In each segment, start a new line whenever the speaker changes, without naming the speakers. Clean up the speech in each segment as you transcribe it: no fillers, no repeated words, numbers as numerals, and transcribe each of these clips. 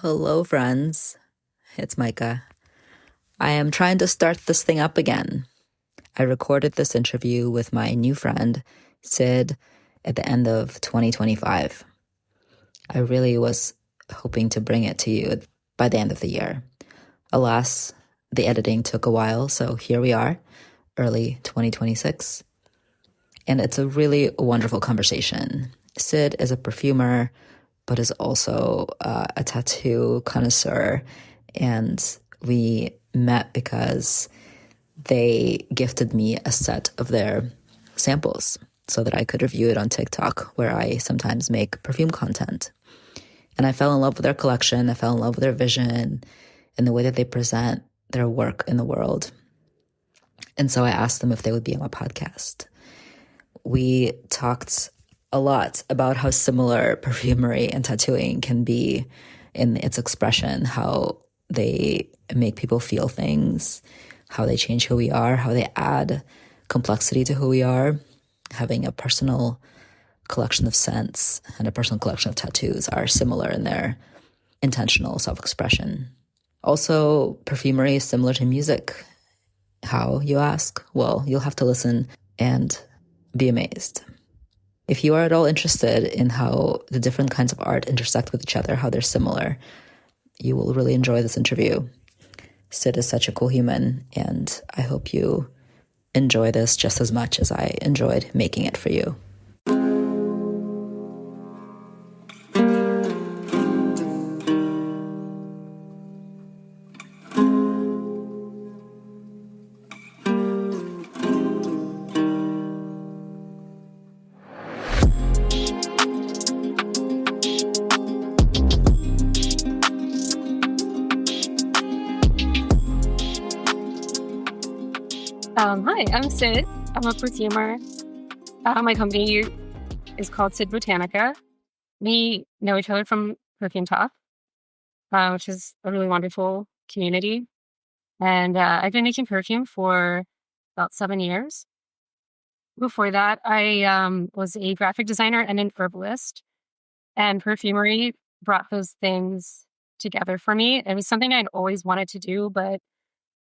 Hello, friends. It's Micah. I am trying to start this thing up again. I recorded this interview with my new friend, Sid, at the end of 2025. I really was hoping to bring it to you by the end of the year. Alas, the editing took a while, so here we are, early 2026. And it's a really wonderful conversation. Sid is a perfumer, but is also a tattoo connoisseur. And we met because they gifted me a set of their samples so that I could review it on TikTok, where I sometimes make perfume content. And I fell in love with their collection. I fell in love with their vision and the way that they present their work in the world. And so I asked them if they would be on my podcast. We talked a lot about how similar perfumery and tattooing can be in its expression, how they make people feel things, how they change who we are, how they add complexity to who we are. Having a personal collection of scents and a personal collection of tattoos are similar in their intentional self-expression. Also, perfumery is similar to music. How, you ask? Well, you'll have to listen and be amazed. If you are at all interested in how the different kinds of art intersect with each other, how they're similar, you will really enjoy this interview. Sid is such a cool human, and I hope you enjoy this just as much as I enjoyed making it for you.
Hi, I'm Sid. I'm a perfumer. My company is called Sid Botanica. We know each other from Perfume Talk, which is a really wonderful community. And I've been making perfume for about 7 years. Before that, I was a graphic designer and an herbalist. And Perfumery brought those things together for me. It was something I'd always wanted to do, but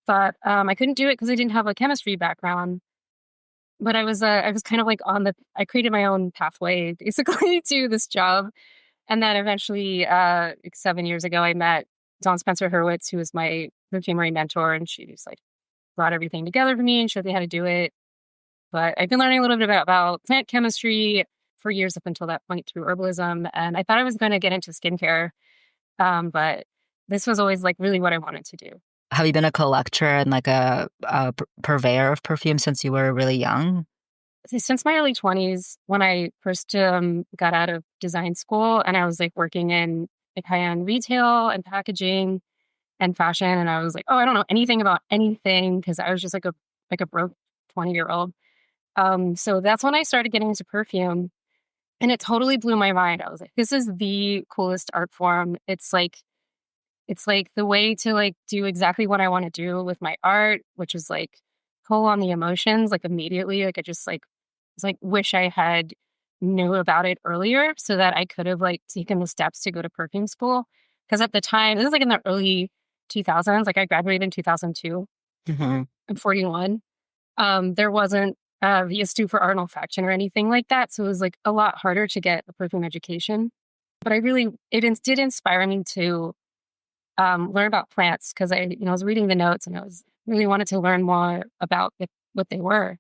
thought I couldn't do it because I didn't have a chemistry background. But I was kind of like I created my own pathway basically to this job. And then eventually, 7 years ago, I met Dawn Spencer Hurwitz, who was my perfumery mentor, and she just like brought everything together for me and showed me how to do it. But I've been learning a little bit about plant chemistry for years up until that point through herbalism. And I thought I was going to get into skincare. But this was always like really what I wanted to do.
Have you been a collector and like a purveyor of perfume since you were really young?
Since my early 20s, when I first got out of design school, and I was like working in like high-end retail and packaging and fashion, and I was like, oh, I don't know anything about anything because I was just like a broke 20-year-old. So that's when I started getting into perfume, and it totally blew my mind. I was like, this is the coolest art form. It's like the way to like do exactly what I want to do with my art, which is like pull on the emotions like immediately. Like I just like was like wish I had knew about it earlier so that I could have like taken the steps to go to perfume school. Because at the time, this is like in the early 2000s, like I graduated in 2002.
Mm-hmm.
I'm 41. There wasn't the Institute for Art and Olfaction or anything like that. So it was like a lot harder to get a perfume education. But it did inspire me to learn about plants because I was reading the notes and I was really wanted to learn more about what they were.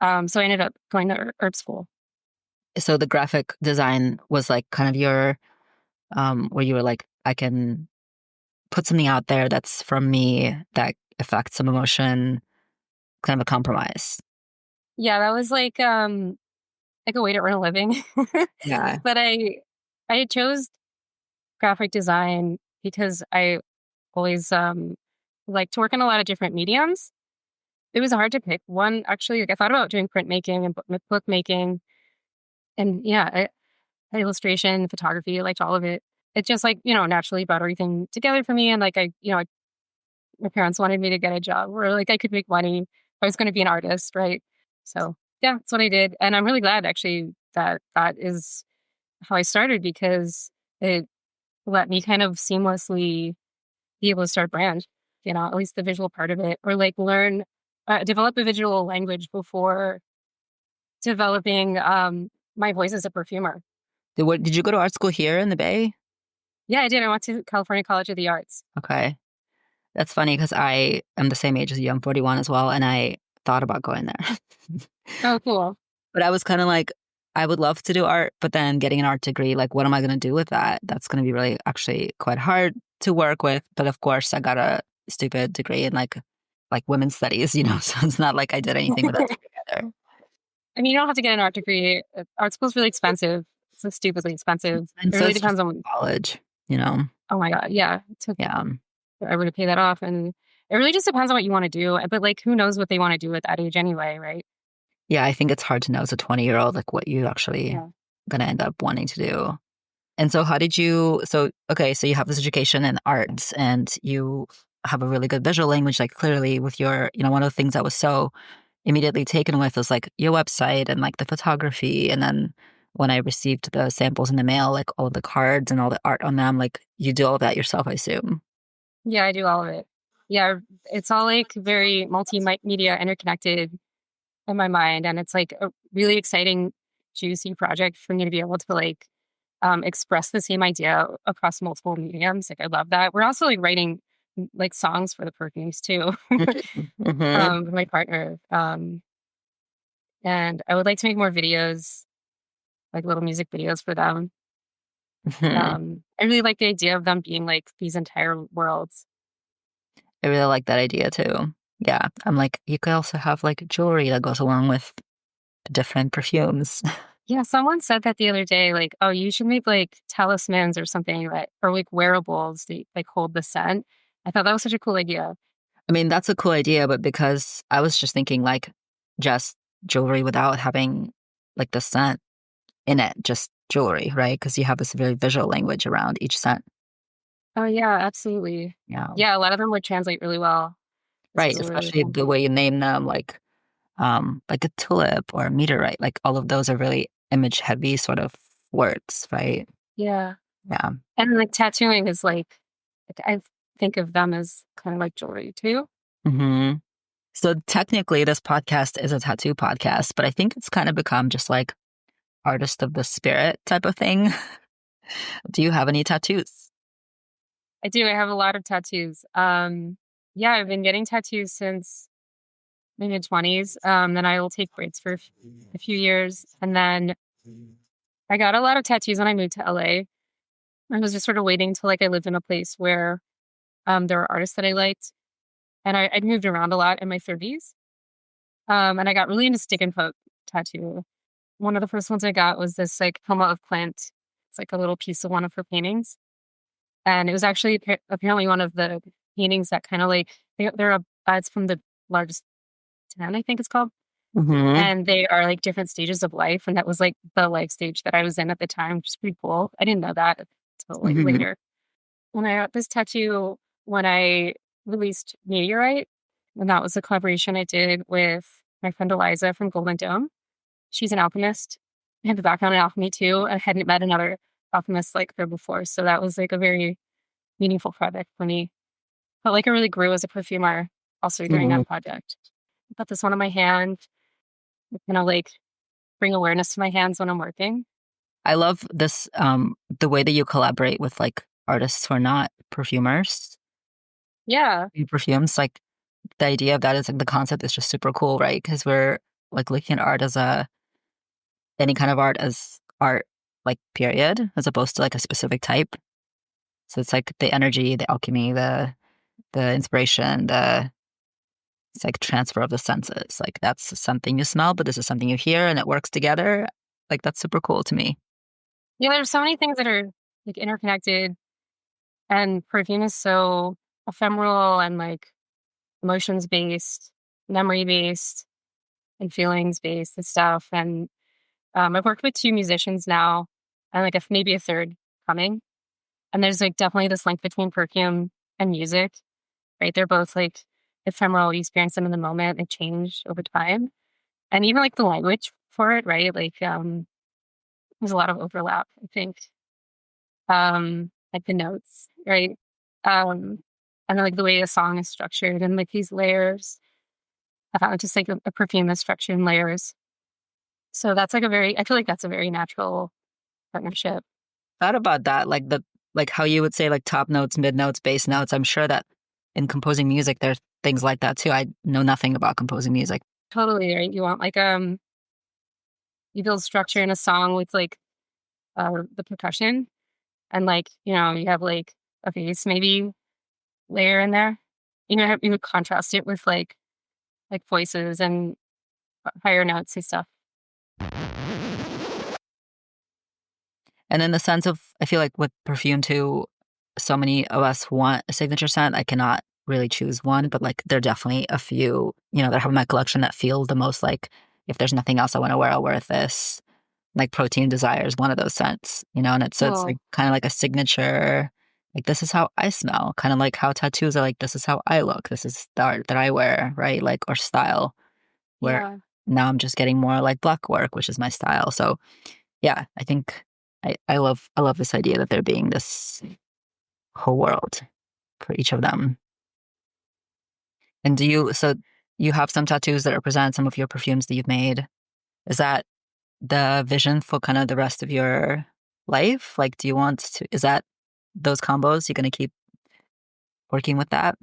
So I ended up going to herb school.
So the graphic design was like kind of your, where you were like, I can put something out there that's from me that affects some emotion, kind of a compromise.
Yeah, that was like a way to earn a living.
Yeah.
But I chose graphic design because I always like to work in a lot of different mediums. It was hard to pick one, actually. Like I thought about doing printmaking and bookmaking and illustration, photography, I liked all of it. It just like, naturally brought everything together for me. And like my parents wanted me to get a job where like I could make money. I was going to be an artist, right? So yeah, that's what I did. And I'm really glad actually that is how I started because it let me kind of seamlessly be able to start a brand, at least the visual part of it, or like develop a visual language before developing my voice as a perfumer.
Did you go to art school here in the Bay?
Yeah, I did. I went to California College of the Arts.
Okay. That's funny because I am the same age as you. I'm 41 as well, and I thought about going there.
Oh, cool.
But I was kind of like, I would love to do art, but then getting an art degree, like, what am I going to do with that? That's going to be really actually quite hard to work with. But of course, I got a stupid degree in like women's studies, so it's not like I did anything with that
I
degree either.
mean, you don't have to get an art degree. Art school's really expensive. It's so stupidly expensive.
And
It
so
really
it's just
depends on.
college.
Oh my God, yeah, it took
Yeah.
forever to pay that off, and it really just depends on what you want to do. But like, who knows what they want to do at that age anyway, right?
Yeah, I think it's hard to know as a 20-year-old, like what you actually
Yeah.
going to end up wanting to do. And so okay, so you have this education in arts and you have a really good visual language, like clearly with one of the things that was so immediately taken with was like your website and like the photography. And then when I received the samples in the mail, like all the cards and all the art on them, like you do all of that yourself, I assume.
Yeah, I do all of it. Yeah, it's all like very multimedia interconnected in my mind, and it's like a really exciting, juicy project for me to be able to like express the same idea across multiple mediums. Like I love that. We're also like writing like songs for the perfumes too,
Hmm.
with my partner. And I would like to make more videos, like little music videos for them.
Hmm.
I really like the idea of them being like these entire worlds.
I really like that idea too. Yeah. I'm like, you could also have like jewelry that goes along with different perfumes.
Yeah, someone said that the other day, like, oh, you should make like talismans or something that, or like wearables that like hold the scent. I thought that was such a cool idea.
I mean, that's a cool idea, but because I was just thinking like just jewelry without having like the scent in it, just jewelry, right? Because you have this very visual language around each scent.
Oh yeah, absolutely.
Yeah.
Yeah, a lot of them would translate really well as
Right.
jewelry.
Especially the way you name them, like a tulip or a meteorite, like all of those are really image heavy sort of words, right?
Yeah.
Yeah.
And like tattooing is like I think of them as kind of like jewelry too.
Hmm. So technically, this podcast is a tattoo podcast, but I think it's kind of become just like artist of the spirit type of thing. Do you have any tattoos?
I do. I have a lot of tattoos. Yeah, I've been getting tattoos since my mid-20s. Then I will take breaks for a few years. And then I got a lot of tattoos when I moved to LA. I was just sort of waiting till like I lived in a place where there were artists that I liked. And I'd moved around a lot in my 30s. And I got really into stick and poke tattoo. One of the first ones I got was this like Homa of Clint. It's like a little piece of one of her paintings. And it was actually apparently one of the paintings that kind of like, it's from the largest 10, I think it's called.
Hmm.
And they are like different stages of life. And that was like the life stage that I was in at the time, which is pretty cool. I didn't know that until like
Hmm.
later. When I got this tattoo, when I released Meteorite, and that was a collaboration I did with my friend Eliza from Golden Dome. She's an alchemist. I have a background in alchemy too. I hadn't met another alchemist like her before. So that was like a very meaningful project for me. Felt like I really grew as a perfumer also during
Hmm.
that project. I put this one on my hand, kind of like bring awareness to my hands when I'm working.
I love this, the way that you collaborate with like artists who are not perfumers,
Yeah.
perfumes. Like the idea of that is like the concept is just super cool, right? Because we're like looking at art as any kind of art as art, like period, as opposed to like a specific type. So it's like the energy, the alchemy, the inspiration, the it's like transfer of the senses. Like that's something you smell, but this is something you hear, and it works together. Like that's super cool to me.
Yeah, there's so many things that are like interconnected, and perfume is so ephemeral and like emotions based, memory based, and feelings based and stuff. And I've worked with two musicians now, and like maybe a third coming. And there's like definitely this link between perfume and music, right? They're both like ephemeral. You experience them in the moment. They change over time, and even like the language for it, right? Like there's a lot of overlap, I think. like the notes, right? And then like the way a song is structured and like these layers, just like a perfume is structured in layers. So that's like I feel like that's a very natural partnership.
Thought about that, like how you would say like top notes, mid notes, bass notes. I'm sure that in composing music, there's things like that too. I know nothing about composing music.
Totally, right? You want like, you build structure in a song with like, the percussion and like, you have like a bass maybe layer in there. You would contrast it with like voices and higher notes and stuff.
And in the sense of, I feel like with perfume too, so many of us want a signature scent. I cannot really choose one, but like there are definitely a few, that I have in my collection that feel the most like if there's nothing else I want to wear, I'll wear this. Like Protein Desire is one of those scents, and it's
Cool.
like kind of like a signature. Like this is how I smell, kind of like how tattoos are like this is how I look, this is the art that I wear, right? Like or style. Where
Yeah.
now I'm just getting more like black work, which is my style. So yeah, I think I love this idea that there being this whole world for each of them. And so you have some tattoos that represent some of your perfumes that you've made. Is that the vision for kind of the rest of your life? Like, is that those combos? You're going to keep working with that?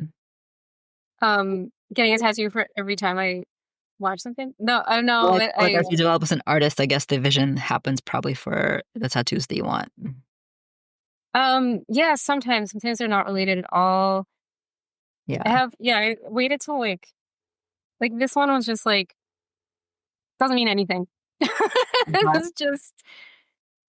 Getting a tattoo for every time I watch something. No, I don't know.
Like as you develop as an artist, I guess the vision happens probably for the tattoos that you want.
Yeah, sometimes they're not related at all.
Yeah.
I waited till like this one was just like, doesn't mean anything. It
Uh-huh.
was just,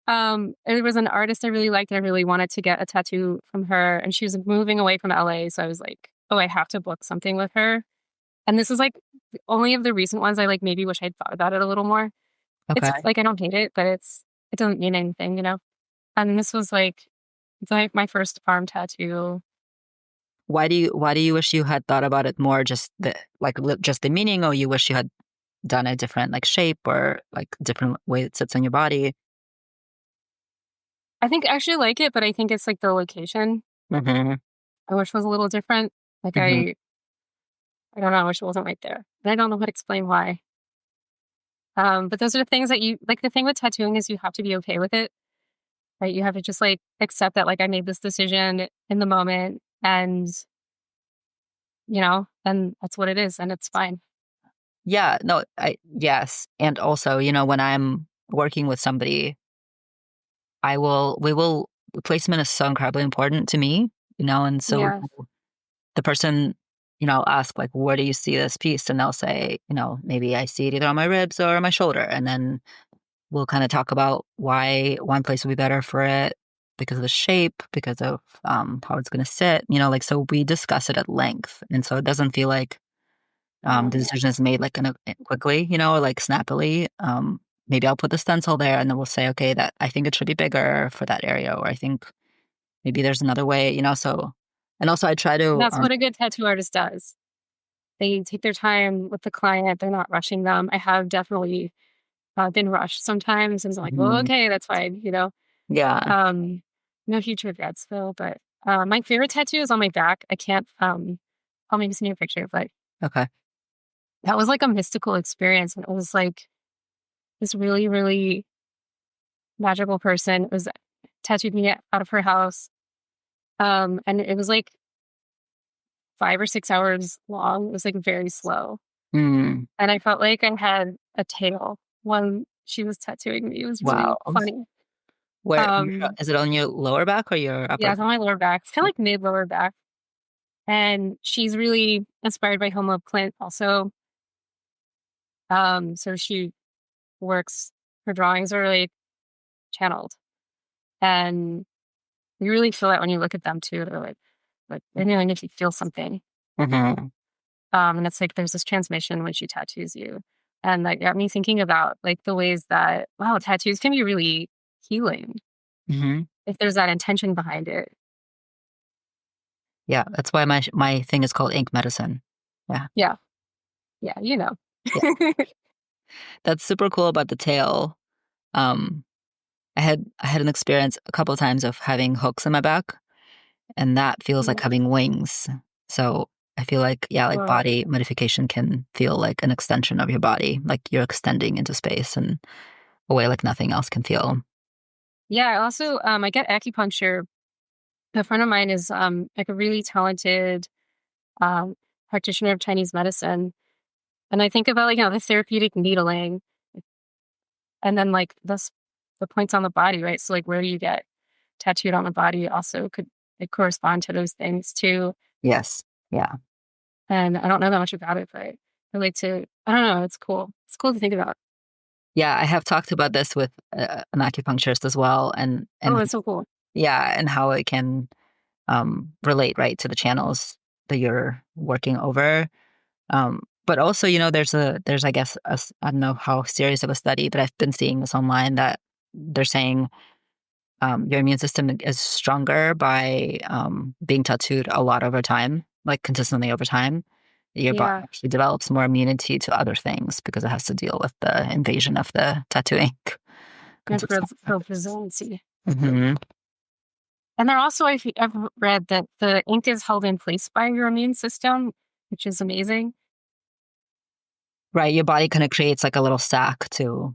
it was an artist I really liked and I really wanted to get a tattoo from her, and she was moving away from LA, so I was like, oh, I have to book something with her. And this is like only of the recent ones I like maybe wish I'd thought about it a little more. It's
Okay.
like I don't hate it, but it doesn't mean anything. And this was like it's like my first arm tattoo.
Why do you wish you had thought about it more? Just just the meaning, or you wish you had done a different like shape or like different way it sits on your body?
I think I actually like it, but I think it's like the location.
Hmm.
I wish was a little different. Like
Hmm.
I don't know, I wish it wasn't right there. But I don't know how to explain why. But those are the things that you like. The thing with tattooing is you have to be okay with it, right? You have to just like accept that like I made this decision in the moment, and then that's what it is, and it's fine.
Yeah, no, yes. And also, when I'm working with somebody, we will placement is so incredibly important to me, and so
Yeah.
the person, I'll ask like, where do you see this piece? And they'll say, maybe I see it either on my ribs or my shoulder. And then we'll kind of talk about why one place would be better for it because of the shape, because of how it's going to sit, like, so we discuss it at length. And so it doesn't feel like the
Yeah.
decision is made like kind of quickly, or like snappily. Maybe I'll put the stencil there and then we'll say, okay, that I think it should be bigger for that area, or I think maybe there's another way, so, and also I try
And
to,
that's what a good tattoo artist does. They take their time with the client. They're not rushing them. I have definitely been rushed sometimes, and I'm like, well,
mhm,
okay, that's fine.
yeah,
No huge regrets though. But my favorite tattoo is on my back. I can't. I'll maybe send you a picture, but
okay.
that was like a mystical experience, and it was like this really, really magical person was tattooed me out of her house. And it was like 5 or 6 hours long. It was like very slow.
Mm,
And I felt like I had a tail when she was tattooing me. It was
wow.
really funny.
Where
Um,
is it on your lower back or your upper
yeah,
back?
it's on my lower back. It's kind of like mid lower back. And she's really inspired by Homo Clint also. So she works, her drawings are really channeled. And you really feel that when you look at them too. They're like anyone if you feel something.
Mhm,
And it's like there's this transmission when she tattoos you. And that got me thinking about like the ways that, wow, tattoos can be really healing
mhm.
if there's that intention behind it.
Yeah, that's why my thing is called ink medicine. Yeah,
Yeah. Yeah.
yeah. That's super cool about the tail. Um, I had an experience a couple of times of having hooks in my back, and that feels like
Mm.
having wings. So I feel like, yeah, like
Well,
body modification can feel like an extension of your body, like you're extending into space and a way like nothing else can feel.
yeah, I also, I get acupuncture. A friend of mine is, like a really talented, um, practitioner of Chinese medicine. And I think about, like, the therapeutic needling and then, like, the points on the body, right? So, like, where you get tattooed on the body also could it correspond to those things too.
Yes. Yeah.
And I don't know that much about it, but I like to I don't know, it's cool. It's cool to think about.
Yeah, I have talked about this with an acupuncturist as well,
Oh,
and
it's so cool.
yeah, and how it can relate right to the channels that you're working over. But also, there's I guess I don't know how serious of a study, but I've been seeing this online that they're saying your immune system is stronger by being tattooed a lot over time, like consistently over time. Your body
Yeah.
actually develops more immunity to other things because it has to deal with the invasion of the tattooing
And for
consistently.
for resiliency.
Hmm.
And then also I've read that the ink is held in place by your immune system, which is amazing.
Right, your body kind of creates like a little sac to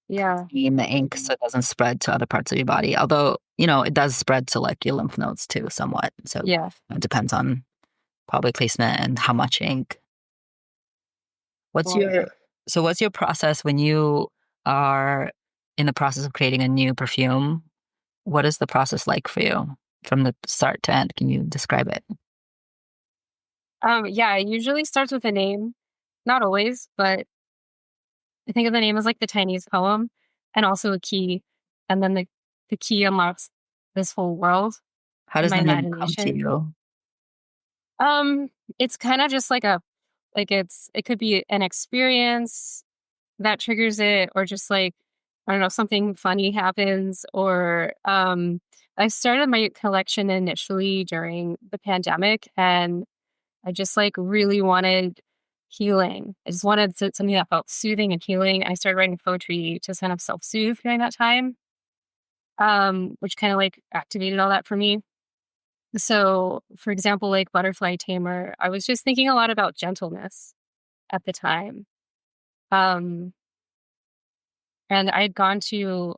Yeah.
contain the ink so it doesn't spread to other parts of your body. Although, it does spread to like your lymph nodes too, somewhat. So
Yeah.
it depends on probably placement and how much ink. What's
Cool.
your what's your process when you are in the process of creating a new perfume? What is the process like for you from the start to end? Can you describe it?
Yeah, it usually starts with a name. Not always, but I think of the name as like the Chinese poem and also a key. And then the key unlocks this whole world
How
in
does
my
the name come to
imagination.
you?
Um, it's kind of just like it could be an experience that triggers it, or just like, I don't know, something funny happens, or I started my collection initially during the pandemic, and I just like really wanted healing. I just wanted something that felt soothing and healing. I started writing poetry to kind of self-soothe during that time, which kind of like activated all that for me. So, for example, like Butterfly Tamer, I was just thinking a lot about gentleness at the time. Um, and I had gone to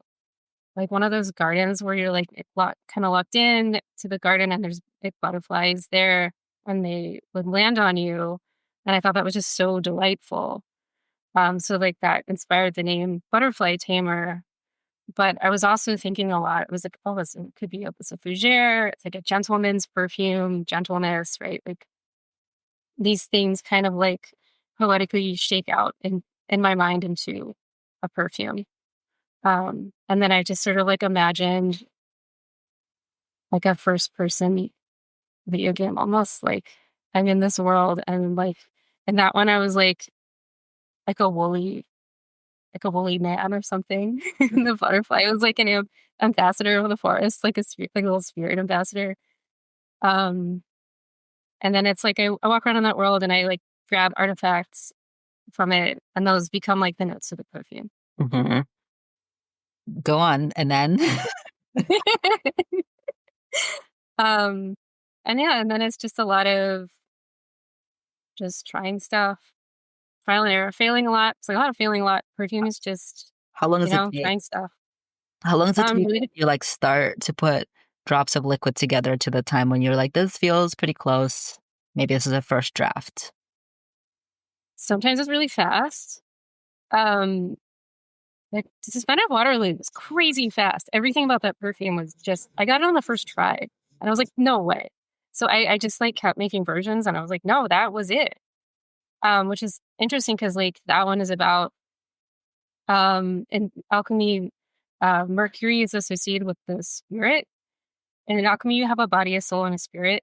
like one of those gardens where you're like kind of locked in to the garden, and there's like butterflies there and they would land on you. And I thought that was just so delightful. So like that inspired the name Butterfly Tamer. But I was also thinking a lot. It was like, oh, it could be it's a fougere. It's like a gentleman's perfume, gentleness, right? Like these things kind of like poetically shake out in my mind into a perfume. And then I just sort of like imagined like a first person video game, almost like I'm in this world, and like in that one I was like a woolly like a woolly man or something. And the butterfly was like an ambassador of the forest, like a like a little spirit ambassador. Um, and then it's like I walk around in that world and I like grab artifacts from it, and those become like the notes of the perfume.
Hmm. Go on, and then
um, and yeah, and then it's just a lot of just trying stuff, trial and error, failing a lot. It's like a lot of failing a lot. Perfume is just,
how long does it take?
trying stuff.
How long does it take
Really,
you like start to put drops of liquid together to the time when you're like, this feels pretty close. Maybe this is a first draft.
sometimes it's really fast. Um, like suspended water lily was crazy fast. Everything about that perfume was just, I got it on the first try, and I was like, no way. So I just like kept making versions, and I was like, no, that was it. Which is interesting because like that one is about in alchemy, Mercury is associated with the spirit. And in alchemy, you have a body, a soul, and a spirit.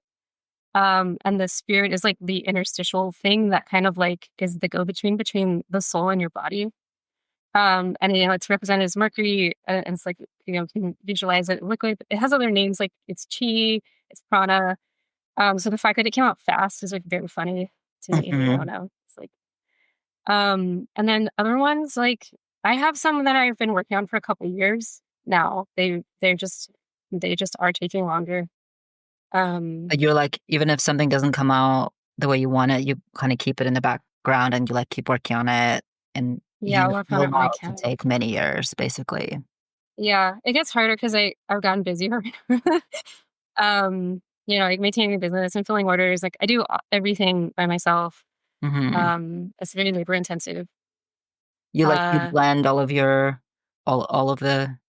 And the spirit is like the interstitial thing that kind of like is the go between the soul and your body. And it's represented as Mercury, and it's like, you can visualize it liquid. It has other names like it's chi, it's prana. So the fact that it came out fast is like very funny to me. I don't
Hmm.
know. It's like, and then other ones like I have some that I've been working on for a couple years. now. They just are taking longer. Um,
Like you're like, even if something doesn't come out the way you want it, you kind of keep it in the background and you like keep working on it, and
yeah,
you
I'll work on
you'll
it when I
know it can
can.
take many years, basically.
Yeah, it gets harder because I've gotten busier. Like maintaining a business and filling orders. Like I do everything by myself.
Hmm.
It's very labor intensive.
You
Uh,
blend all of the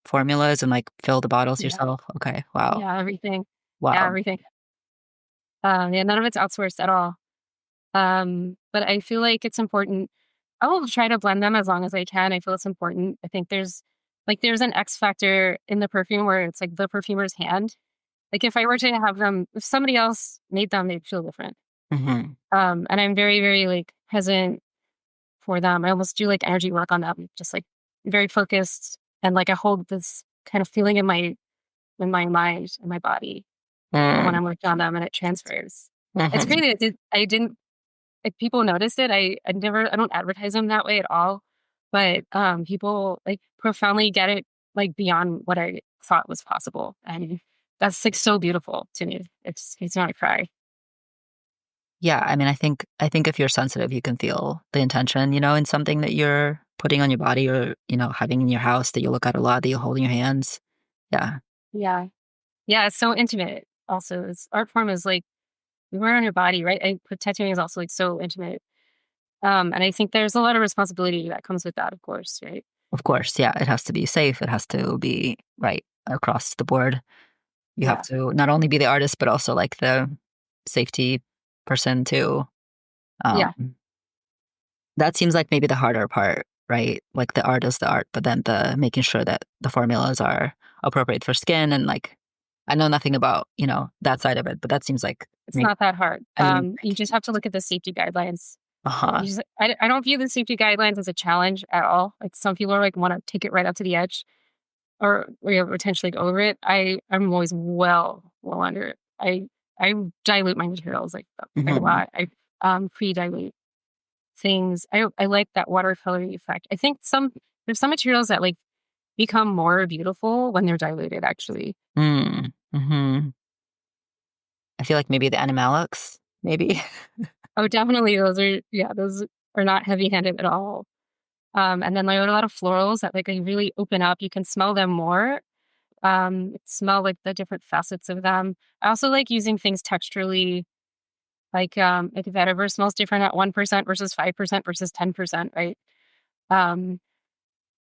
formulas and like fill the bottles
yeah,
yourself. Okay. Wow.
yeah, everything. Yeah,
Wow.
everything. Yeah, none of it's outsourced at all. But I feel like it's important. I will try to blend them as long as I can. I feel it's important. I think there's an X factor in the perfume where it's like the perfumer's hand. Like if I were to have them, if somebody else made them, they'd feel different.
Hmm.
And I'm very, very like present for them. I almost do like energy work on them, just like very focused and like I hold this kind of feeling in my mind and my body when I'm working on them and it transfers. It's
Hmm.
crazy. I didn't like people noticed it. I don't advertise them that way at all. But people like profoundly get it like beyond what I thought was possible. And that's like so beautiful to me. It's not a cry.
Yeah, I mean, I think if you're sensitive, you can feel the intention, in something that you're putting on your body or, having in your house that you look at a lot, that you hold in your hands. Yeah,
Yeah. Yeah, it's so intimate. Also, this art form is like you wear it on your body, right? Tattooing is also like so intimate. And I think there's a lot of responsibility that comes with that, of course, right?
of course. Yeah, it has to be safe. It has to be right across the board. You have
Yeah.
to not only be the artist, but also like the safety person too.
Yeah.
Um, that seems like maybe the harder part, right? Like the art is the art, but then the making sure that the formulas are appropriate for skin and like I know nothing about, that side of it, but that seems like
It's
maybe
not that hard.
I mean
You just have to look at the safety guidelines.
uh-huh.
I don't view the safety guidelines as a challenge at all. Like some people are like want to take it right up to the edge or potentially go over it. I'm always well under it. I dilute my materials like quite a
Hmm.
lot. I pre-dilute things. I like that watercolory effect. I think there's some materials that like become more beautiful when they're diluted actually.
Mm-hmm. I feel like maybe the animalics, maybe.
Oh, definitely those are not heavy-handed at all. And then like a lot of florals that like they really open up. You can smell them more. Smell like the different facets of them. I also like using things texturally, like if vetiver smells different at 1% versus 5% versus 10%, right? Um,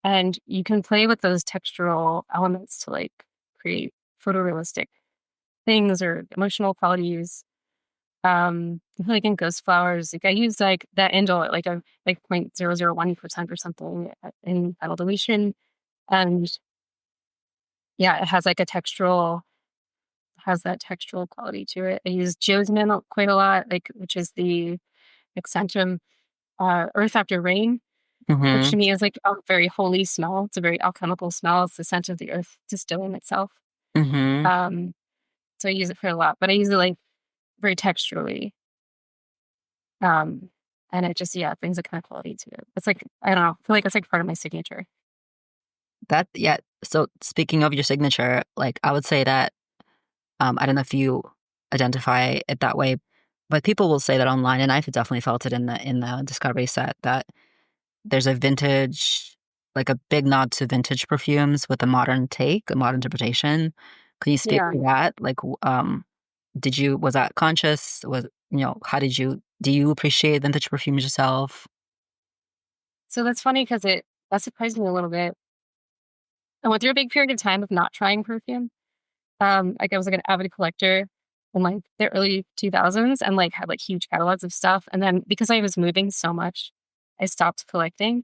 and you can play with those textural elements to like create photorealistic things or emotional qualities. I feel like in ghost flowers, like I use like that indole at like a like 0.001% or something in petal deletion. And yeah, it has like a textural has that textural quality to it. I use jasmine quite a lot, like which is the accentum earth after rain, which
Hmm.
to me is like a very holy smell. It's a very alchemical smell. It's the scent of the earth distilling itself.
Hmm.
Um, so I use it for a lot, but I use it like very texturally. Um, and it just brings a kind of quality to it. It's like I don't know, I feel like it's like part of my signature.
That yeah. So speaking of your signature, like I would say that I don't know if you identify it that way, but people will say that online, and I've definitely felt it in the discovery set that there's a vintage, like a big nod to vintage perfumes with a modern take, a modern interpretation. Can you speak
Yeah.
to that? Like, was that conscious? How do you appreciate vintage perfumes yourself?
So that's funny because that surprised me a little bit. I went through a big period of time of not trying perfume. Like I was like an avid collector in like the early 2000s and like had like huge catalogs of stuff. And then because I was moving so much, I stopped collecting.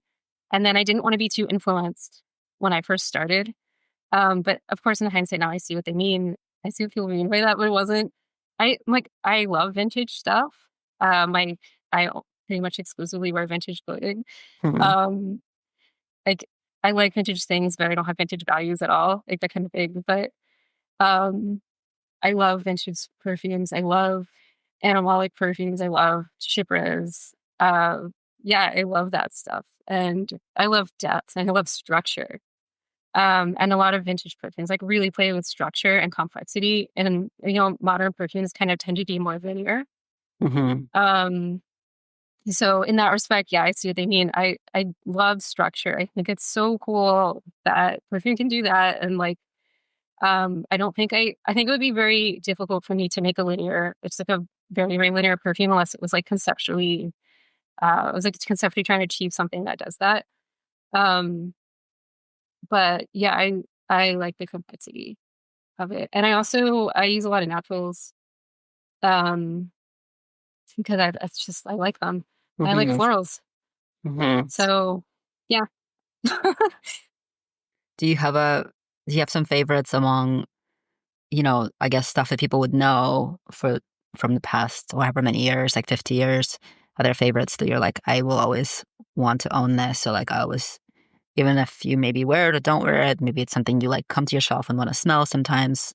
And then I didn't want to be too influenced when I first started. But of course, in hindsight, now I see what they mean. I see what people mean by that, but it wasn't. I love vintage stuff. I pretty much exclusively wear vintage clothing.
Hmm.
Um, like I like vintage things, but I don't have vintage values at all, like that kind of thing. But um, I love vintage perfumes. I love animalic perfumes. I love chypres. Yeah, I love that stuff, and I love depth and I love structure. and a lot of vintage perfumes, like really play with structure and complexity. And, modern perfumes kind of tend to be more linear.
Mm-hmm.
So in that respect, yeah, I see what they mean. I love structure. I think it's so cool that perfume can do that. And like, I think it would be very difficult for me to make it's like a very, very linear perfume unless it was like conceptually trying to achieve something that does that. Um, but yeah, I like the complexity of it. And I use a lot of naturals, um, because I like them. I like
Mm-hmm.
florals.
Mm-hmm.
So yeah.
Do you have some favorites among, I guess stuff that people would know from the past however many years, like 50 years? Are there favorites that you're like, I will always want to own this? So like I always, even if you maybe wear it or don't wear it, maybe it's something you like come to your shelf and want to smell sometimes.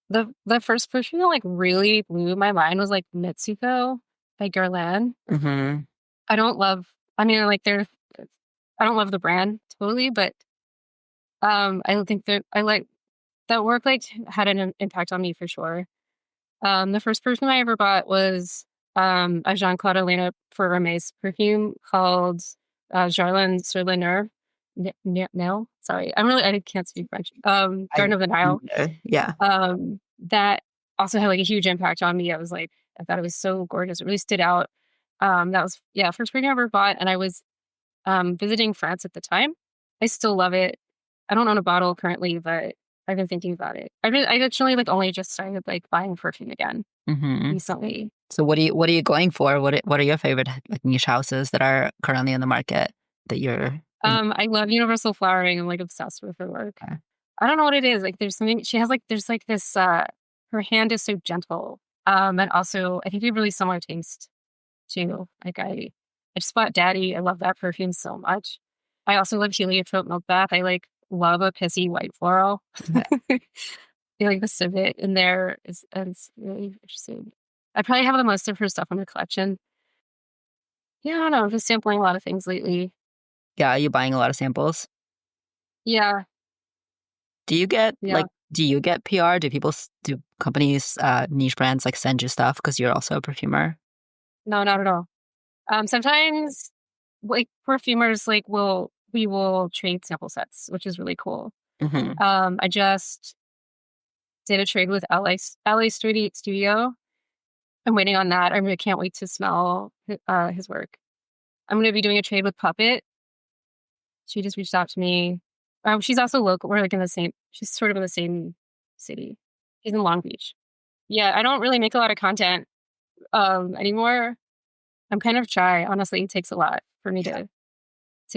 The first perfume that like really blew my mind was like Mitsuko by Guerlain.
Mm-hmm.
I don't love I mean like they're I don't love the brand totally, but I don't think that I like that work like had an impact on me for sure. The first perfume I ever bought was a Jean Claude Elena for Hermes perfume called Jarlin sur le Nerf. No, sorry, I can't speak French. Garden of the Nile.
Yeah.
That also had like a huge impact on me. I thought it was so gorgeous. It really stood out. That was first perfume I ever bought, and I was visiting France at the time. I still love it. I don't own a bottle currently, but I've been thinking about it. I actually like only just started like buying perfume again
Mm-hmm.
recently.
So what are you going for? What are your favorite like niche houses that are currently in the market that you're
I love Universal Flowering. I'm like obsessed with her work.
okay.
I don't know what it is. Like there's something she has like there's like this her hand is so gentle. And also I think we have really similar taste too. Like I just bought Daddy. I love that perfume so much. I also love Heliotrope Milk Bath. I like love a pissy white floral.
Yeah.
I like the civet in there is really interesting. I probably have the most of her stuff in the collection. Yeah, I don't know. I'm just sampling a lot of things lately.
Yeah, are you buying a lot of samples?
Yeah,
Do you get
yeah.
PR? Do companies, niche brands like send you stuff because you're also a perfumer?
No, not at all. Sometimes like perfumers we will trade sample sets, which is really cool.
Mm-hmm.
I just did a trade with LA Studio. I'm waiting on that. I can't wait to smell his work. I'm going to be doing a trade with Puppet. She just reached out to me. She's also local. We're like she's sort of in the same city. She's in Long Beach. Yeah, I don't really make a lot of content anymore. I'm kind of shy. Honestly, it takes a lot for me to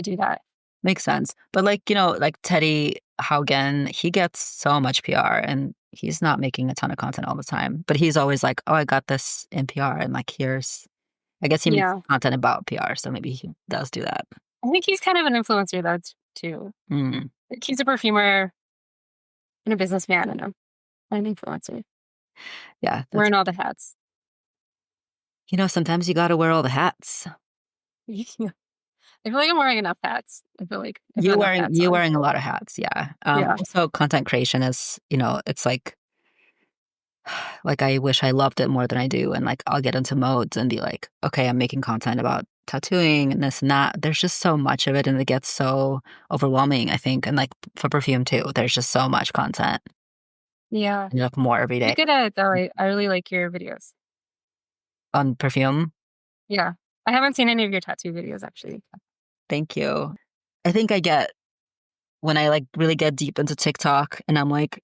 do that.
Makes sense. But like, like Teddy Haugen, he gets so much PR and he's not making a ton of content all the time. But he's always like, oh, I got this in PR and like I guess he makes
Yeah.
content about PR, so maybe he does do that.
I think he's kind of an influencer though too.
Mm.
Like, he's a perfumer and a businessman and an influencer.
Yeah.
Wearing all the hats.
Sometimes you got to wear all the hats.
Yeah. I feel like I'm wearing enough hats. I feel like I put enough hats
You're
on.
wearing a lot of hats. Yeah.
Yeah.
Also content creation is, it's like I wish I loved it more than I do. And like I'll get into modes and be like, okay, I'm making content about tattooing and this and that. There's just so much of it and it gets so overwhelming, I think. And like for perfume too, there's just so much content.
Yeah.
And you have more every
You're
day
good at it though. I really like your videos.
on perfume.
Yeah. I haven't seen any of your tattoo videos actually.
Thank you. I think I get when I like really get deep into TikTok and I'm like,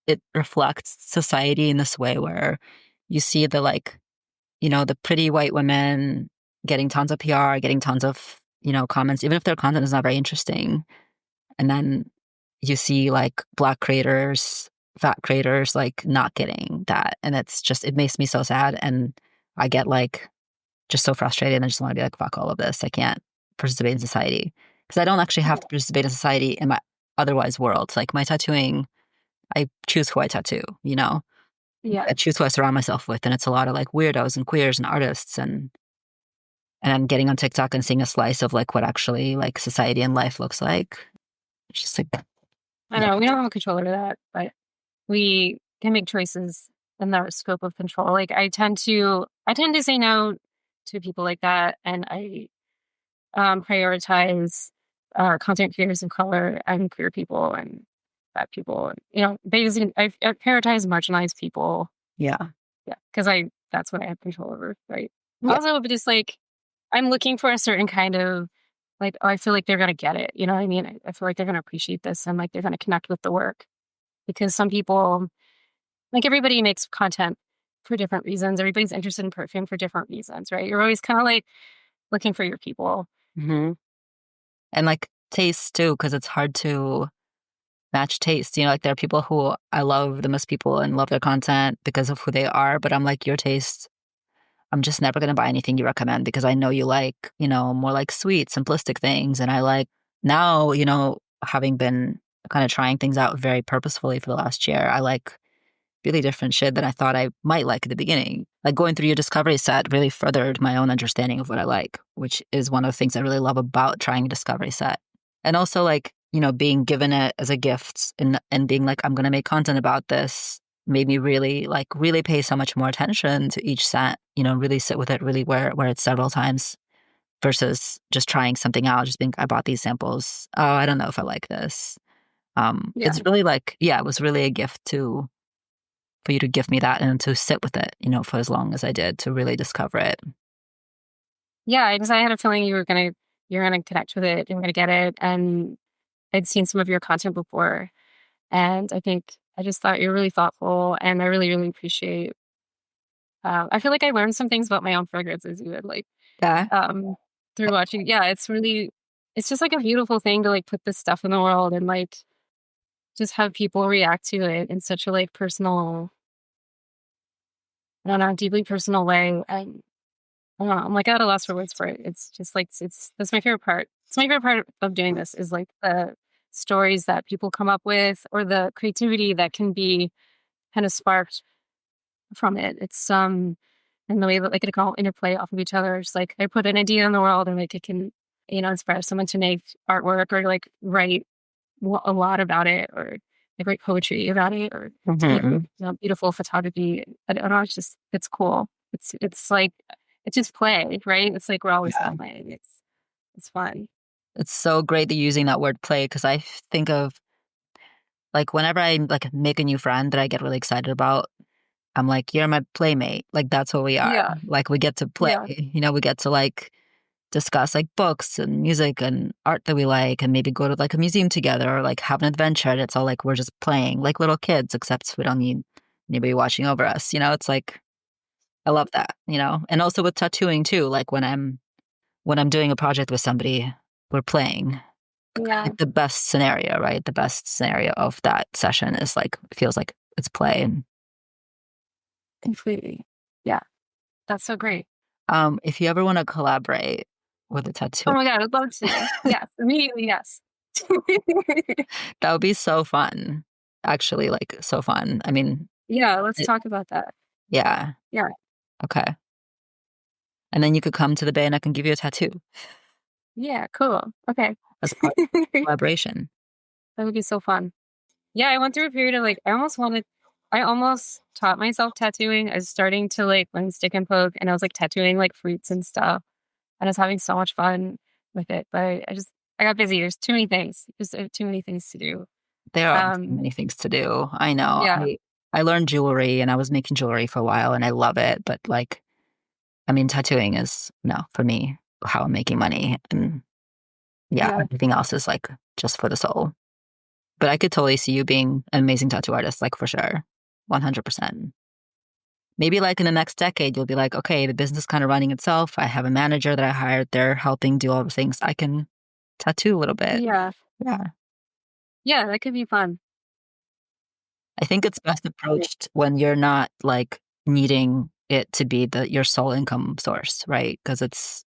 it reflects society in this way where you see the like, the pretty white women getting tons of PR, getting tons of, comments, even if their content is not very interesting. And then you see like Black creators, fat creators, like not getting that. And it makes me so sad. And I get like just so frustrated and I just want to be like, fuck all of this. I can't participate in society because I don't actually have to participate in society in my otherwise world. Like my tattooing, I choose who I tattoo,
Yeah.
I choose who I surround myself with. And it's a lot of like weirdos and queers and artists and I'm getting on TikTok and seeing a slice of like what actually like society and life looks like. It's just like
I know we don't have control over that, but we can make choices in the scope of control. Like I tend to say no to people like that, and I prioritize content creators of color and queer people and fat people. And, basically, I prioritize marginalized people.
Yeah.
Yeah, because that's what I have control over, right?
Yeah.
Also, but just like I'm looking for a certain kind of like, oh, I feel like they're gonna get it. You know what I mean? I feel like they're gonna appreciate this and like they're gonna connect with the work because some people, like everybody makes content for different reasons. Everybody's interested in perfume for different reasons, right? You're always kind of like looking for your people.
Hmm. And like taste too, because it's hard to match taste. Like there are people who I love them as people and love their content because of who they are, but I'm like, your taste, I'm just never going to buy anything you recommend because I know you like, more like sweet, simplistic things. And I like now, having been kind of trying things out very purposefully for the last year, I like really different shit than I thought I might like at the beginning. Like going through your discovery set really furthered my own understanding of what I like, which is one of the things I really love about trying a discovery set. And also like, being given it as a gift and being like, I'm going to make content about this made me really pay so much more attention to each set, really sit with it, really wear it several times versus just trying something out, just being, I bought these samples. Oh, I don't know if I like this.
Yeah.
It's really like, yeah, it was really a gift for you to give me that and to sit with it, for as long as I did to really discover it.
Yeah, because I had a feeling you're gonna connect with it, you're gonna get it. And I'd seen some of your content before. And I just thought you're really thoughtful and I really, really appreciate I feel like I learned some things about my own fragrances even like
Yeah.
um through watching. Yeah, it's just like a beautiful thing to like put this stuff in the world and like just have people react to it in such a like personal, I don't know, deeply personal way. And I don't know, I'm like at a loss for words for it. It's just like it's that's my favorite part. It's my favorite part of doing this is like the stories that people come up with or the creativity that can be kind of sparked from it. It's and the way that like it can all interplay off of each other. It's like I put an idea in the world and like it can, inspire someone to make artwork or like write a lot about it or like write poetry about it or take
Hmm.
beautiful photography. I don't know. It's cool. It's like it's just play, right? It's like we're always
Yeah.
playing. It's fun.
It's so great that you're using that word play because I think of like whenever I like make a new friend that I get really excited about, I'm like, you're my playmate. Like that's what we are.
Yeah.
Like we get to play,
Yeah.
we get to like discuss like books and music and art that we like and maybe go to like a museum together or like have an adventure. And it's all like we're just playing like little kids, except we don't need anybody watching over us. It's like I love that, And also with tattooing too, like when I'm doing a project with somebody, we're playing.
Yeah.
Like the best scenario, right? The best scenario of that session is like feels like it's play. And
Completely. Yeah. That's so great.
if you ever want to collaborate with a tattoo,
Oh my God, I'd love to. Yes. Immediately, yes.
that would be so fun. Actually, like so fun. I mean,
Yeah, let's
it,
talk about that.
yeah.
Yeah.
Okay. And then you could come to the Bay and I can give you a tattoo
Yeah, cool. Okay.
as part of the collaboration.
That would be so fun. Yeah, I went through a period of like I almost taught myself tattooing. I was starting to like learn stick and poke and I was like tattooing like fruits and stuff. And I was having so much fun with it. But I got busy. There's too many things. There's too many things to do.
There are so
Um,
many things to do. I know.
yeah.
I learned jewelry and I was making jewelry for a while and I love it. But like, I mean, tattooing is no for me how I'm making money. And yeah,
Yeah.
everything else is like just for the soul. But I could totally see you being an amazing tattoo artist, like for sure. 100%. Maybe like in the next decade, you'll be like, okay, the business kind of running itself. I have a manager that I hired. They're helping do all the things. I can tattoo a little bit.
Yeah.
Yeah.
Yeah, that could be fun.
I think it's best
Yeah.
approached when you're not like needing it to be your sole income source, right? Because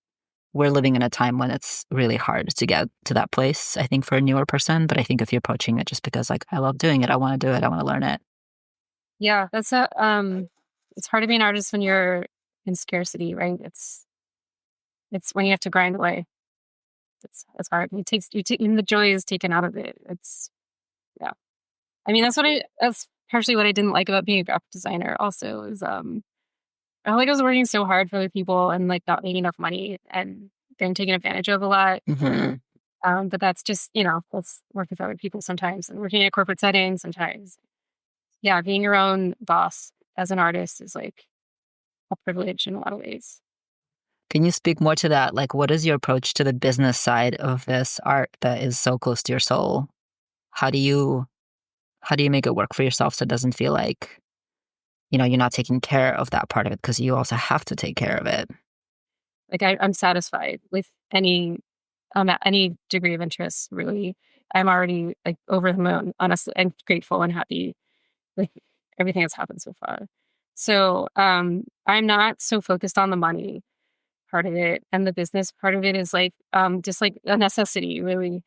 we're living in a time when it's really hard to get to that place, I think, for a newer person. But I think if you're approaching it just because like I love doing it, I want to do it, I want to learn it.
Yeah, it's hard to be an artist when you're in scarcity, right? It's when you have to grind away. It's hard. It takes and the joy is taken out of it. Yeah. I mean, that's partially what I didn't like about being a graphic designer also is, I felt like I was working so hard for other people and like not making enough money and getting taken advantage of a lot.
Hmm.
But that's just, let's work with other people sometimes and working in a corporate setting sometimes. Yeah, being your own boss as an artist is like a privilege in a lot of ways.
Can you speak more to that? Like, what is your approach to the business side of this art that is so close to your soul? How do you how do you make it work for yourself so it doesn't feel like, you're not taking care of that part of it because you also have to take care of it?
Like I'm satisfied with any degree of interest, really. I'm already like over the moon, honestly, and grateful and happy with everything that's happened so far. So I'm not so focused on the money part of it, and the business part of it is like just like a necessity, really.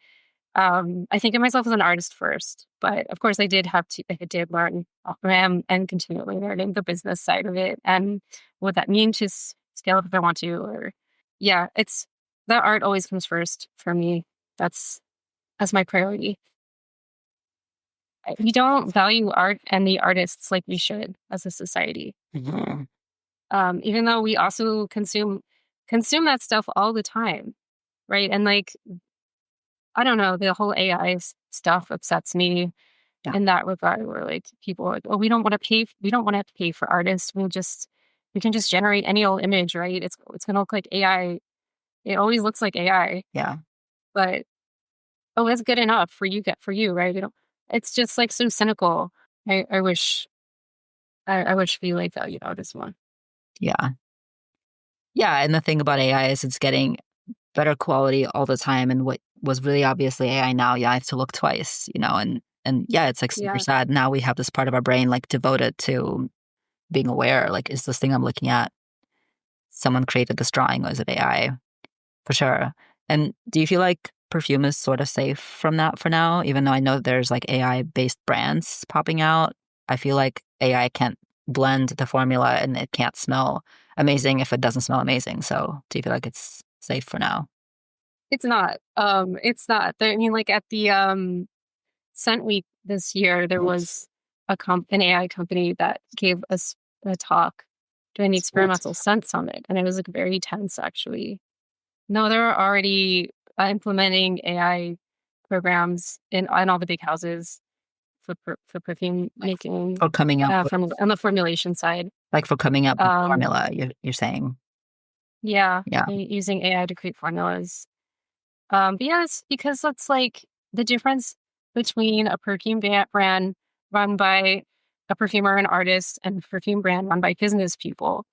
I think of myself as an artist first, but of course I did learn and continually learning the business side of it and what that means to scale up if I want to, or yeah, it's the art always comes first for me. That's that's my priority. We don't value art and the artists like we should as a society.
Mhm.
Even though we also consume that stuff all the time, right? And like I don't know, the whole AI stuff upsets me
Yeah.
in that regard. Where like people are like, oh, we don't want to have to pay for artists. We can just generate any old image, right? It's gonna look like AI. It always looks like AI,
Yeah.
but oh, it's good enough for you, right? We don't. It's just like so cynical. I wish I wish we like valued artists more.
Yeah. Yeah, and the thing about AI is it's getting better quality all the time, and what was really obviously AI now, I have to look twice, and yeah, it's, like, super
Yeah.
sad. Now we have this part of our brain, like, devoted to being aware, like, is this thing I'm looking at someone created this drawing, or is it AI? For sure. And do you feel like perfume is sort of safe from that for now? Even though I know there's, like, AI-based brands popping out, I feel like AI can't blend the formula, and it can't smell amazing if it doesn't smell amazing. So do you feel like it's safe for now?
It's not. It's not. I mean, like at the Scent Week this year, there was an AI company that gave us a talk during the experimental scent summit, and it was like very tense, actually. No, they're already implementing AI programs in all the big houses for perfume making
For coming up with
from on the formulation side.
for coming up with
Um,
formula, you're saying?
yeah,
Yeah.
using AI to create formulas. But yeah, it's because that's like the difference between a brand run by a perfumer and artist and a perfume brand run by business people.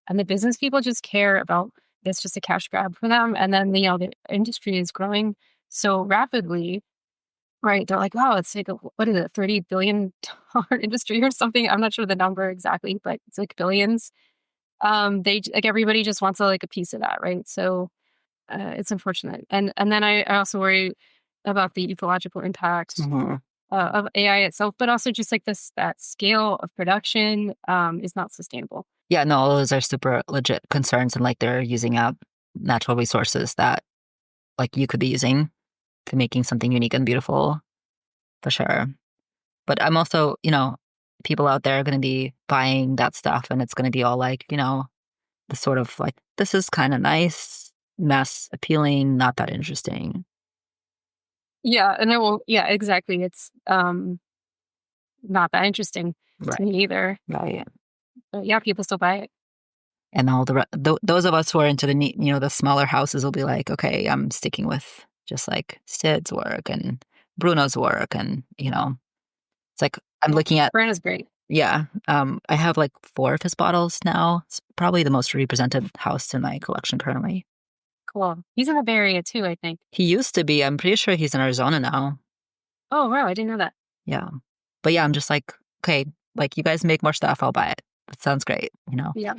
And the business people just care about it's just a cash grab for them. And then, the industry is growing so rapidly, right? They're like, wow, it's like, what is it, $30 billion industry or something? I'm not sure the number exactly, but it's like billions. Like everybody just wants like a piece of that, right? So it's unfortunate. And then I also worry about the ecological impact
Mhm.
of AI itself, but also just like that scale of production is not sustainable.
Yeah, no, those are super legit concerns, and, like, they're using up natural resources that, like, you could be using to making something unique and beautiful, for sure. But I'm also, people out there are gonna be buying that stuff, and it's gonna be all like, the sort of like, "This is kinda nice, mass appealing, not that interesting."
Yeah, and yeah, exactly. It's not that interesting to
Right,
me either.
right.
But yeah, people still buy it.
And all the those of us who are into the neat, the smaller houses will be like, "Okay, I'm sticking with just, like, Sid's work and Bruno's work," and, it's like I'm
Yeah.
looking at.
Brand is great.
Yeah, I have, like, 4 of his bottles now. It's probably the most represented house in my collection currently.
Cool. He's in the Bay Area too, I think.
He used to be. I'm pretty sure he's in Arizona now.
Oh, wow, I didn't know that.
Yeah. But, yeah, I'm just like, "Okay, like, you guys make more stuff, I'll buy it. That sounds great?"
Yeah.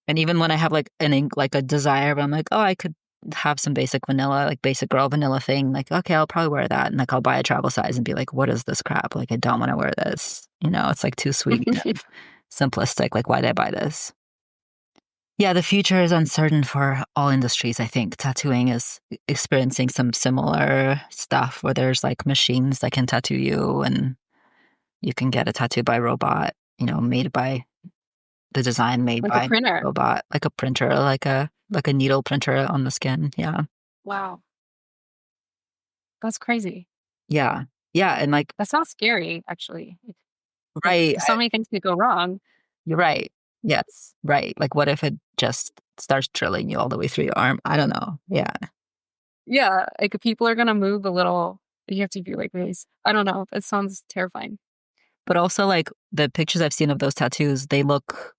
And even when I have, like, like, a desire, but I'm like, "Oh, I could have some basic vanilla, like, basic girl vanilla thing," like, "Okay, I'll probably wear that," and, like, I'll buy a travel size and be like, "What is this crap? Like, I don't wanna wear this." It's, like, too sweet and simplistic, like, "Why did I buy this?" Yeah, the future is uncertain for all industries, I think. Tattooing is experiencing some similar stuff where there's like machines that can tattoo you and you can get a tattoo by robot, made by the design made
Like a
by
printer.
robot, like a printer, like a needle printer on the skin. Yeah.
Wow. That's crazy.
Yeah. Yeah. And like,
That sounds scary, actually. Like,
right.
so many things could go wrong.
You're right. Yes. Right. Like, what if it just starts drilling you all the way through your arm? I don't know. Yeah.
Yeah, like if people are gonna move a little, you have to be like really. I don't know. It sounds terrifying.
But also, like, the pictures I've seen of those tattoos, they look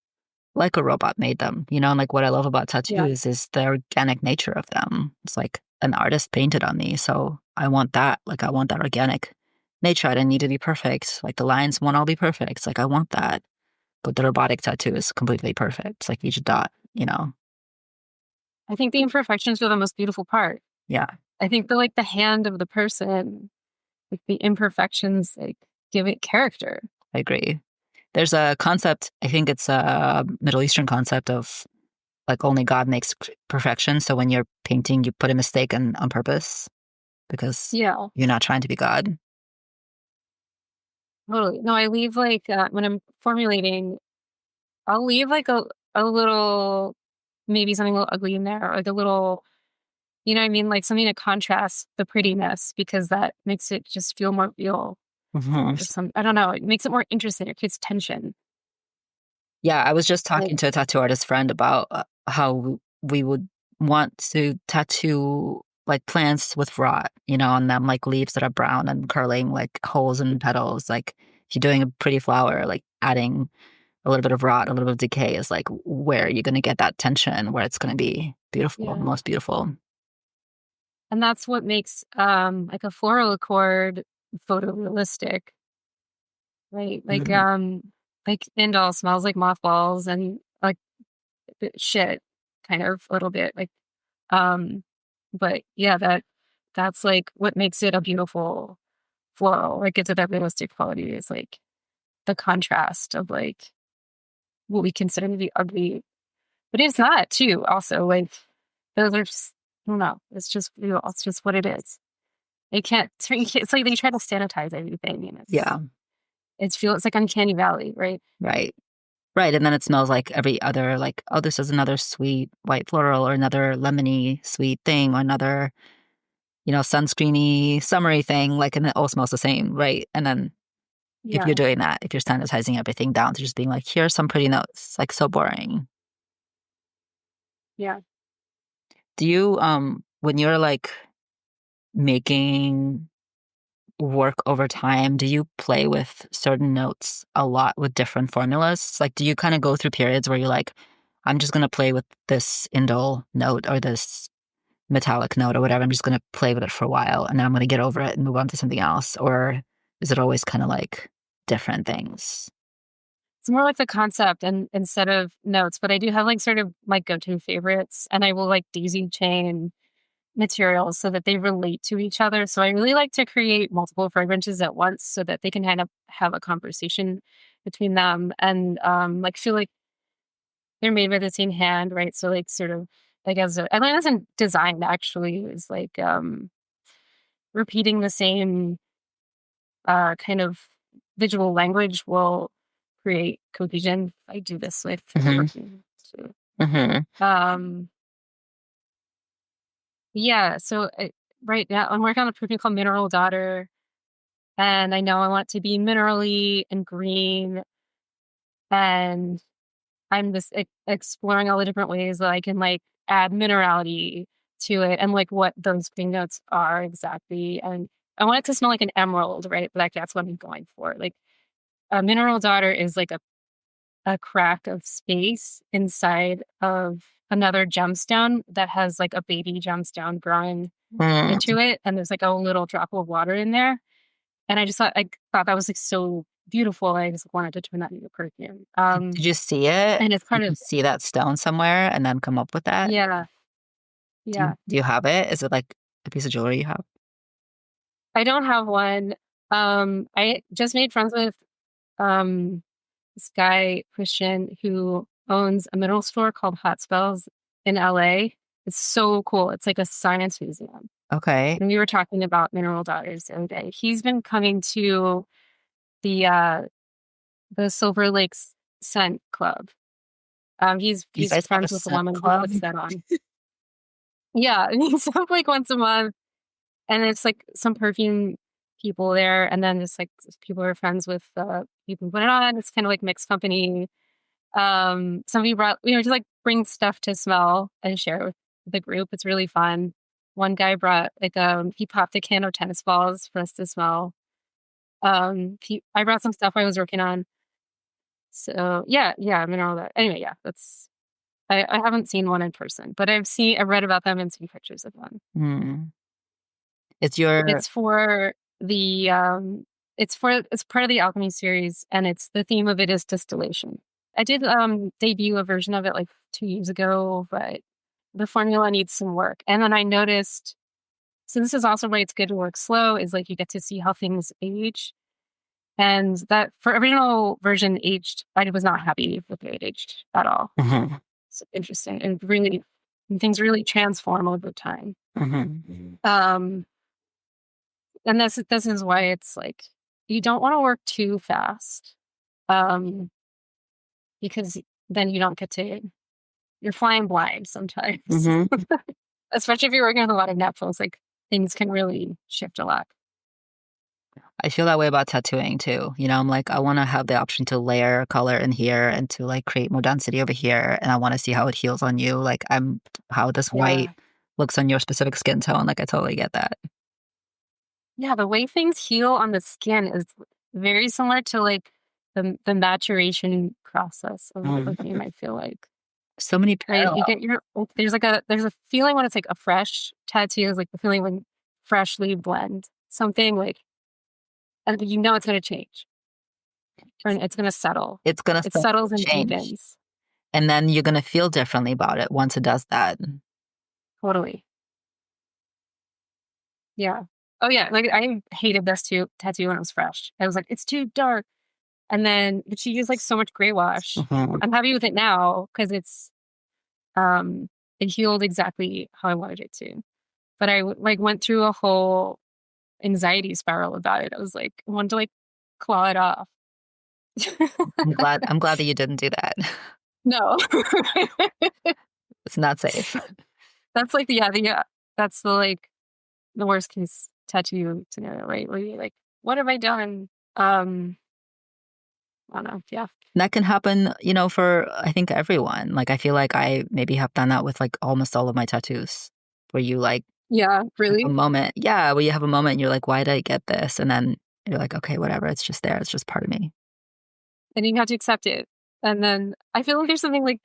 like a robot made them, and like what I love about
Yeah,
tattoos is the organic nature of them. It's like an artist painted on me. So I want that. Like, I want that organic nature. I didn't need to be perfect. Like, the lines won't all be perfect. It's like, I want that. But the robotic tattoo is completely perfect. It's like each dot.
I think the imperfections are the most beautiful part.
Yeah,
I think the hand of the person, like the imperfections, like give it character.
I agree. There's a concept, I think it's a Middle Eastern concept of like only God makes perfection. So when you're painting, you put a mistake in on purpose because
Yeah,
you're not trying to be God.
totally. No, I leave when I'm formulating, I'll leave like a little, maybe something a little ugly in there, or like a little, you know what I mean, like something to contrast the prettiness because that makes it just feel more real.
Mhm.
Or some, I don't know, it makes it more interesting. It creates tension.
Yeah, I was just
Like,
talking to a tattoo artist friend about how we would want to tattoo like plants with rot, on them, like leaves that are brown and curling, like holes in petals. Like if you're doing a pretty flower, like adding a little bit of rot, a little bit of decay is like where you're going to get that tension, where it's going to be beautiful,
yeah.
most beautiful.
And that's what makes like a floral accord photorealistic, right?
Mhm.
Like Indol smells like mothballs and like shit, kind of a little bit. Um, but yeah, that's like what makes it a beautiful floral. Like it's a that realistic quality is like the contrast of like what we consider to be ugly. But it's not too, also. Like those are just I don't know. It's just real. It's just what it is. They can't. It's like they try to sanitize everything, and
Yeah,
it's like uncanny valley, right?
right. Right. And then it smells like every other, like, oh, this is another sweet white floral or another lemony sweet thing or another, sunscreeny summery thing. Like, and it all smells the same. Right. And then if you're
Yeah,
doing that, if you're sanitizing everything down to just being like, here's some pretty notes, like so boring.
yeah.
Do you, when you're like making work over time, do you play with certain notes a lot with different formulas? Like, do you kind of go through periods where you're like, I'm just going to play with this indole note or this metallic note or whatever. I'm just going to play with it for a while and then I'm going to get over it and move on to something else? Or is it always kind of like different things?
It's more like the concept and instead of notes, but I do have like sort of my go-to favorites, and I will like daisy chain materials so that they relate to each other. So I really like to create multiple fragrances at once so that they can kind of have a conversation between them and like feel like they're made by the same hand, right? So like sort of like I learned this in design actually is like repeating the same kind of visual language will create cohesion. I do this with
Hmm.
perfume too.
Hmm.
Um, yeah, so right now I'm working on a perfume called Mineral Daughter, and I know I want to be minerally and green, and I'm just exploring all the different ways that I can like add minerality to it and like what those green notes are exactly. And I want it to smell like an emerald, right? Like that's what I'm going for. Like a Mineral Daughter is like a crack of space inside of another gemstone that has like a baby gemstone growing
Mm.
into it, and there's like a little drop of water in there. And I thought that was like so beautiful. I just wanted to turn that into perfume.
Did you see it?
And it's
Did
part
you
of
see that stone somewhere and then come up with that?
yeah,
Do you,
yeah.
do you have it? Is it like a piece of jewelry you have?
I don't have one. I just made friends with um this guy Christian who owns a mineral store called Hot Spells in LA. It's so cool. It's like a science museum.
Okay.
And we were talking about mineral daughters the other day. He's been coming to the Silver Lakes Scent Club.
You
He's
guys have a
friends with the
scent
woman who
club?
puts that on. Yeah, and he's like once a month, and it's like some perfume people there, and then it's like people who are friends with people who put it on. It's kind of like mixed company. Somebody brought, just like bring stuff to smell and share with the group. It's really fun. One guy brought like he popped a can of tennis balls for us to smell. I brought some stuff I was working on. So yeah, I mean all that. Anyway, yeah, I haven't seen one in person, but I've read about them and seen pictures of one.
Hmm. It's your
It's for the it's part of the alchemy series, and the theme of it is distillation. I did debut a version of it like 2 years ago, but the formula needs some work. And then I noticed, so this is also why it's good to work slow, is like you get to see how things age. And that for original version aged, I was not happy with the way it aged at all.
Mhm,
It's interesting and really things really transform over time.
mhm.
Um and this is why it's like you don't want to work too fast. Um because then you don't get to you're flying blind sometimes.
Mhm.
Especially if you're working with a lot of naturals, like things can really shift a lot.
I feel that way about tattooing too. I'm like, I want to have the option to layer color in here and to like create more density over here. And I want to see how it heals on you. Like, how this white
Yeah.
looks on your specific skin tone. Like, I totally get that.
Yeah, the way things heal on the skin is very similar to like the maturation process of a
Mm.
perfume, I feel like.
So many
Right? You
parallels.
get there's a feeling when it's like a fresh tattoo is like the feeling when freshly blend something like and it's gonna change or it's gonna settle.
It's going to
It
start
settles
to
and
change.
deepens.
And then you're going to feel differently about it once it does that.
Totally. Yeah. Oh yeah. Like I hated this tattoo when it was fresh. I was like, it's too dark. But she used like so much gray wash.
Mhm.
I'm happy with it now because um it healed exactly how I wanted it to. But like went through a whole anxiety spiral about it. I was like, I wanted to like claw it off.
I'm glad that you didn't do that.
No.
It's not safe.
That's like that's the worst case tattoo scenario, right? Where you're like, what have I done? I don't know. Yeah.
That can happen, for I think everyone. Like I feel like I maybe have done that with like almost all of my tattoos, where you like
Yeah,
have a
really.
moment. Yeah, where you have a moment and you're like, why did I get this? And then you're like, okay, whatever. It's just there. It's just part of me.
And you have to accept it. And then I feel like there's something like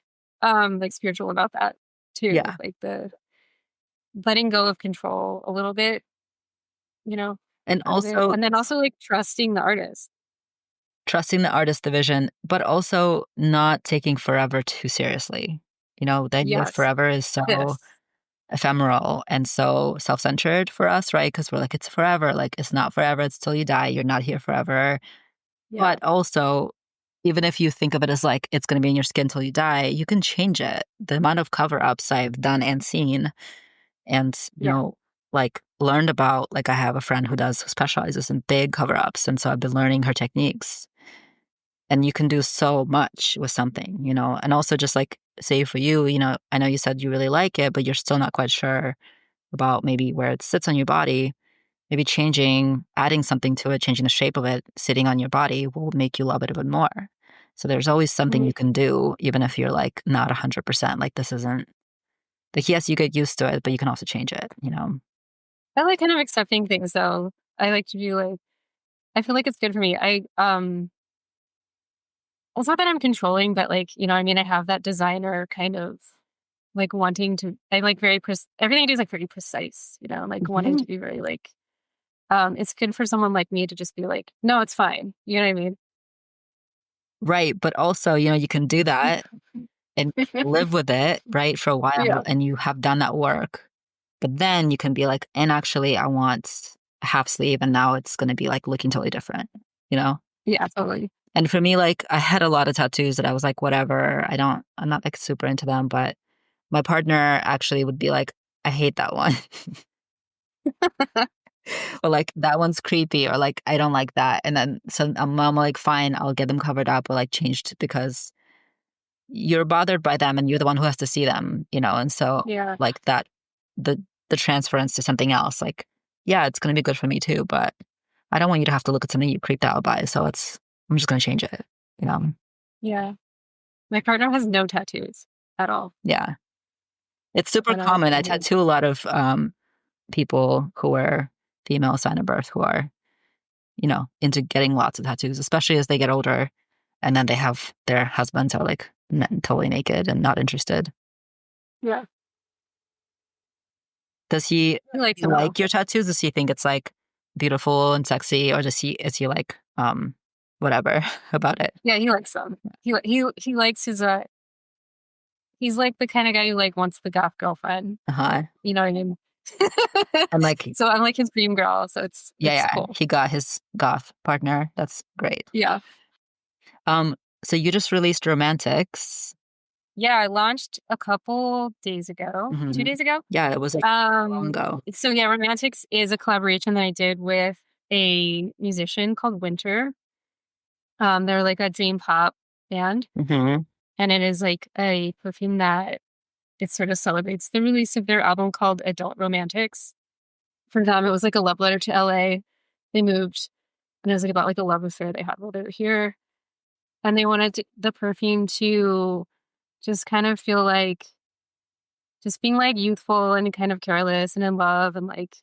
spiritual about that too.
Yeah.
Like the letting go of control a little bit, you know,
And
out of it.
also
And then also like trusting the artist.
trusting the artist, the vision, but also not taking forever too seriously. The idea of
Yes.
forever is so
Yes.
ephemeral and so self-centered for us, right? Because we're like, it's forever. Like, it's not forever. It's till you die. You're not here forever.
Yeah.
But also, even if you think of it as like it's going to be in your skin till you die, you can change it. The amount of cover-ups I've done and seen and,
Yeah.
like learned about, like I have a friend who specializes in big cover-ups. And so I've been learning her techniques. And you can do so much with something, and also just like say for you, I know you said you really like it, but you're still not quite sure about maybe where it sits on your body. Maybe adding something to it, changing the shape of it, sitting on your body will make you love it even more. So there's always something
Mhm.
you can do, even if you're like not 100%. Like this isn't like, yes, you get used to it, but you can also change it.
I like kind of accepting things though. I like to be like, I feel like it's good for me. It's not that I'm controlling, but like, I mean, I have that designer kind of like wanting to, I like everything I do is like very precise, like wanting
Mhm.
to be very like, it's good for someone like me to just be like, no, it's fine. You know what I mean?
Right. But also, you can do that and live with it, right, for a while,
Yeah.
and you have done that work. But then you can be like, and actually, I want a half sleeve, and now it's going to be like looking totally different, you know?
Yeah, totally.
And for me, like I had a lot of tattoos that I was like, whatever. I'm not like super into them, but my partner actually would be like, I hate that one. Or like that one's creepy, or like I don't like that. And then so I'm like, fine, I'll get them covered up or like changed because you're bothered by them and you're the one who has to see them, you know? And so
Yeah.
like that the the transference to something else, like, yeah, it's gonna be good for me too, but I don't want you to have to look at something you creeped out by. So I'm just gonna change it, you know?
Yeah. My partner has no tattoos at all.
Yeah. It's super
And I
common. I
mean,
tattoo a lot of people who are female sign of birth who are, you know, into getting lots of tattoos, especially as they get older and then they have their husbands are like totally naked and not interested.
yeah,
Does
he likes
he
them though.
like your tattoos? Does he think it's like beautiful and sexy, or is he like whatever about it?
Yeah, he likes them. He likes his he's like the kind of guy who like wants the goth girlfriend.
Uh-huh.
You know what I mean?
And like
So I'm like his dream girl. So
yeah,
it's
yeah,
cool.
he got his goth partner. That's great.
Yeah.
Um, so you just released Romantics.
Yeah, I launched a couple days ago,
Hmm.
2 days ago.
Yeah, it was like long ago.
So yeah, Romantics is a collaboration that I did with a musician called Winter. They're like a dream pop band,
Hmm.
and it is like a perfume that it sort of celebrates the release of their album called Adult Romantics. For them, it was like a love letter to LA. They moved, and it was like about like a love affair they had while they were here, and they wanted the perfume to just kind of feel like just being like youthful and kind of careless and in love and like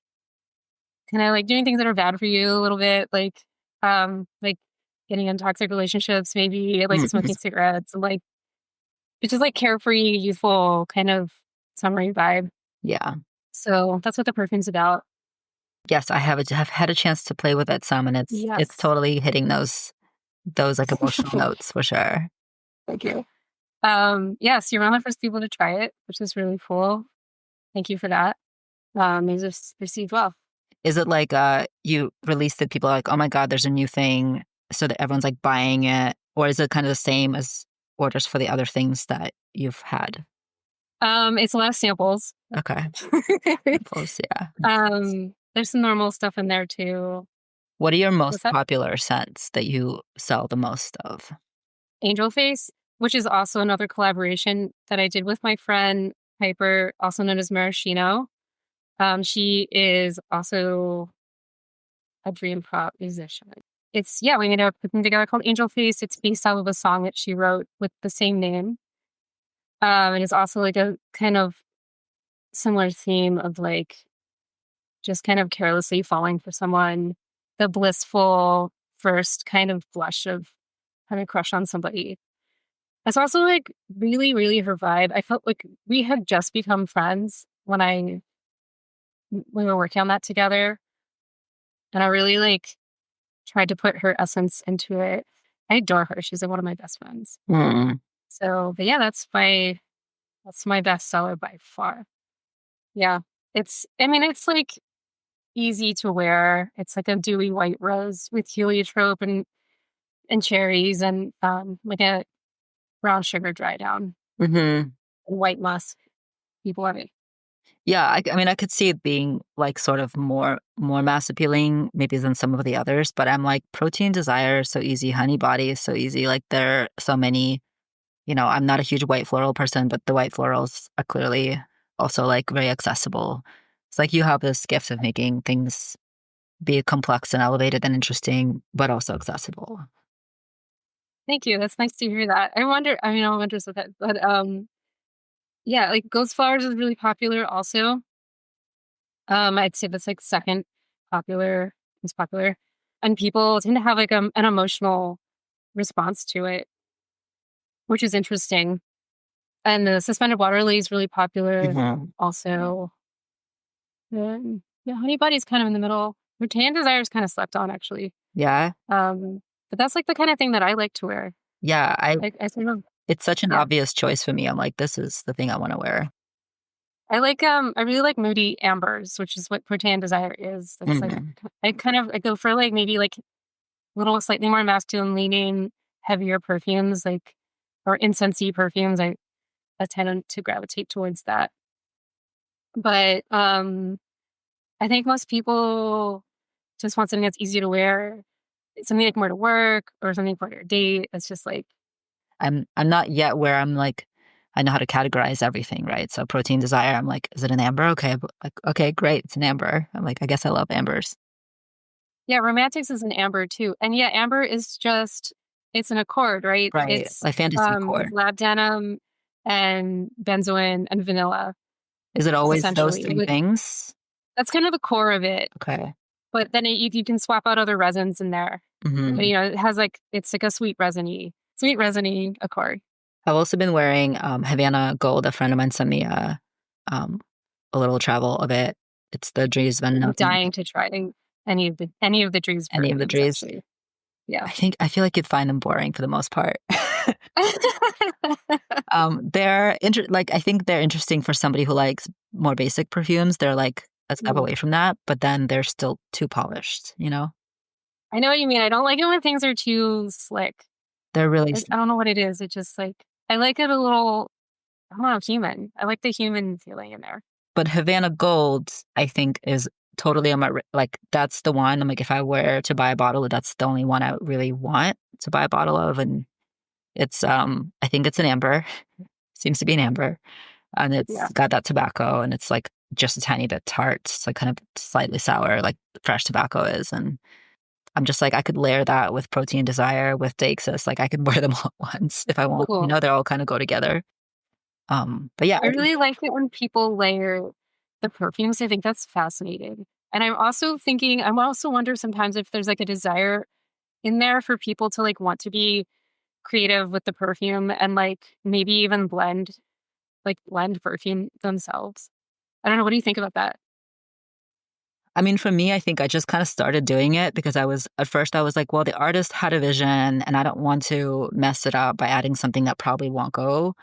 like doing things that are bad for you a little bit, like getting in toxic relationships, maybe like smoking cigarettes and like it's just like carefree, youthful kind of summery vibe.
Yeah.
So that's what the perfume's about.
Yes, have had a chance to play with it some, and it's
Yes.
totally hitting those like emotional notes for sure.
Thank you. Yes, you're one of the first people to try it, which is really cool. Thank you for that. It was received well.
Is it like you released it, people are like, oh my God, there's a new thing, so that everyone's like buying it? Or is it kind of the same as orders for the other things that you've had?
It's a lot of samples.
Okay. Close, yeah.
There's some normal stuff in there too.
What are your
What's
most
that?
popular scents that you sell the most of?
Angel Face, which is also another collaboration that I did with my friend Piper, also known as Maraschino. She is also a dream pop musician. We made a thing together called Angel Face. It's based off of a song that she wrote with the same name. And it's also like a kind of similar theme of like just kind of carelessly falling for someone, the blissful first kind of blush of having a crush on somebody. It's also like really, really her vibe. I felt like we had just become friends when we were working on that together. And I really like tried to put her essence into it. I adore her. She's like one of my best friends.
Mm.
So, but yeah, that's my best seller by far. Yeah. It's like easy to wear. It's like a dewy white rose with heliotrope and cherries and like a brown sugar dry down
Hmm.
and white musk. People love it.
Yeah, I mean, I could see it being like sort of more mass appealing maybe than some of the others, but I'm like Protein Desire is so easy, Honey Body is so easy. Like there are so many, you know, I'm not a huge white floral person, but the white florals are clearly also like very accessible. It's like you have this gift of making things be complex and elevated and interesting, but also accessible.
Thank you. That's nice to hear that. I wonder so that, but yeah, like Ghost Flowers is really popular also. I'd say that's like second popular, most popular. And people tend to have like an emotional response to it, which is interesting. And the Suspended Water Lily is really popular
Hmm.
also. Yeah, Honey Buddy's kind of in the middle. Tan Desire is kind of slept on actually.
Yeah.
But that's like the kind of thing that I like to wear.
Yeah.
I sort of,
It's such an
yeah.
obvious choice for me. I'm like, this is the thing I want to wear.
I really like Moody Ambers, which is what Tan Desire is. That's like,
Hmm.
I go for like maybe like a little slightly more masculine leaning, heavier perfumes, like, or incensey perfumes. I tend to gravitate towards that. But I think most people just want something that's easy to wear, something like more to work or something for your date. It's just like,
I'm not yet where I'm like, I know how to categorize everything, right? So protein desire, I'm like, is it an amber? Okay, like, okay, great, it's an amber. I'm like, I guess I love ambers.
yeah, romantics is an amber too. And yeah, amber is just, it's an accord, right?
Right. Like fantasy core.
It's labdanum and benzoin and vanilla,
Is it always those
essentially.
three things?
That's kind of the core of it.
Okay.
But then you can swap out other resins in there.
Hmm.
You know, it has like, it's like a sweet resiny accord.
I've also been wearing Havana Gold. A friend of mine sent me um, a little travel of it. It's the Dries Van
I'm
Noten,
dying to try any of the Drew's
any of the
perfumes,
Dries.
actually. Yeah.
I feel like you'd find them boring for the most part. Like I think they're interesting for somebody who likes more basic perfumes. They're like a step
Mm.
away from that, but then they're still too polished, you know?
I know what you mean. I don't like it when things are too slick.
They're really
I don't know what it is. It just like, I like it a little, I don't know, human. I like the human feeling in there.
but Havana Gold, I think, is totally on my like that's the one. I'm like, if I were to buy a bottle, that's the only one I really want to buy a bottle of. And it's I think it's an amber. Seems to be an amber. And it's
Yeah,
got that tobacco and it's like just a tiny bit tart. It's like kind of slightly sour, like fresh tobacco is. And I'm just like, I could layer that with protein desire, with Daxis. Like I could wear them all at once if I want. You
cool.
know, they all kind of go together. But yeah,
I really like it when people layer the perfumes. I think that's fascinating. And I'm also wonder sometimes if there's like a desire in there for people to like want to be creative with the perfume and like maybe even blend perfume themselves. I don't know. What do you think about that?
I mean, for me, I think I just kind of started doing it because at first I was like, well, the artist had a vision and I don't want to mess it up by adding something that probably won't go.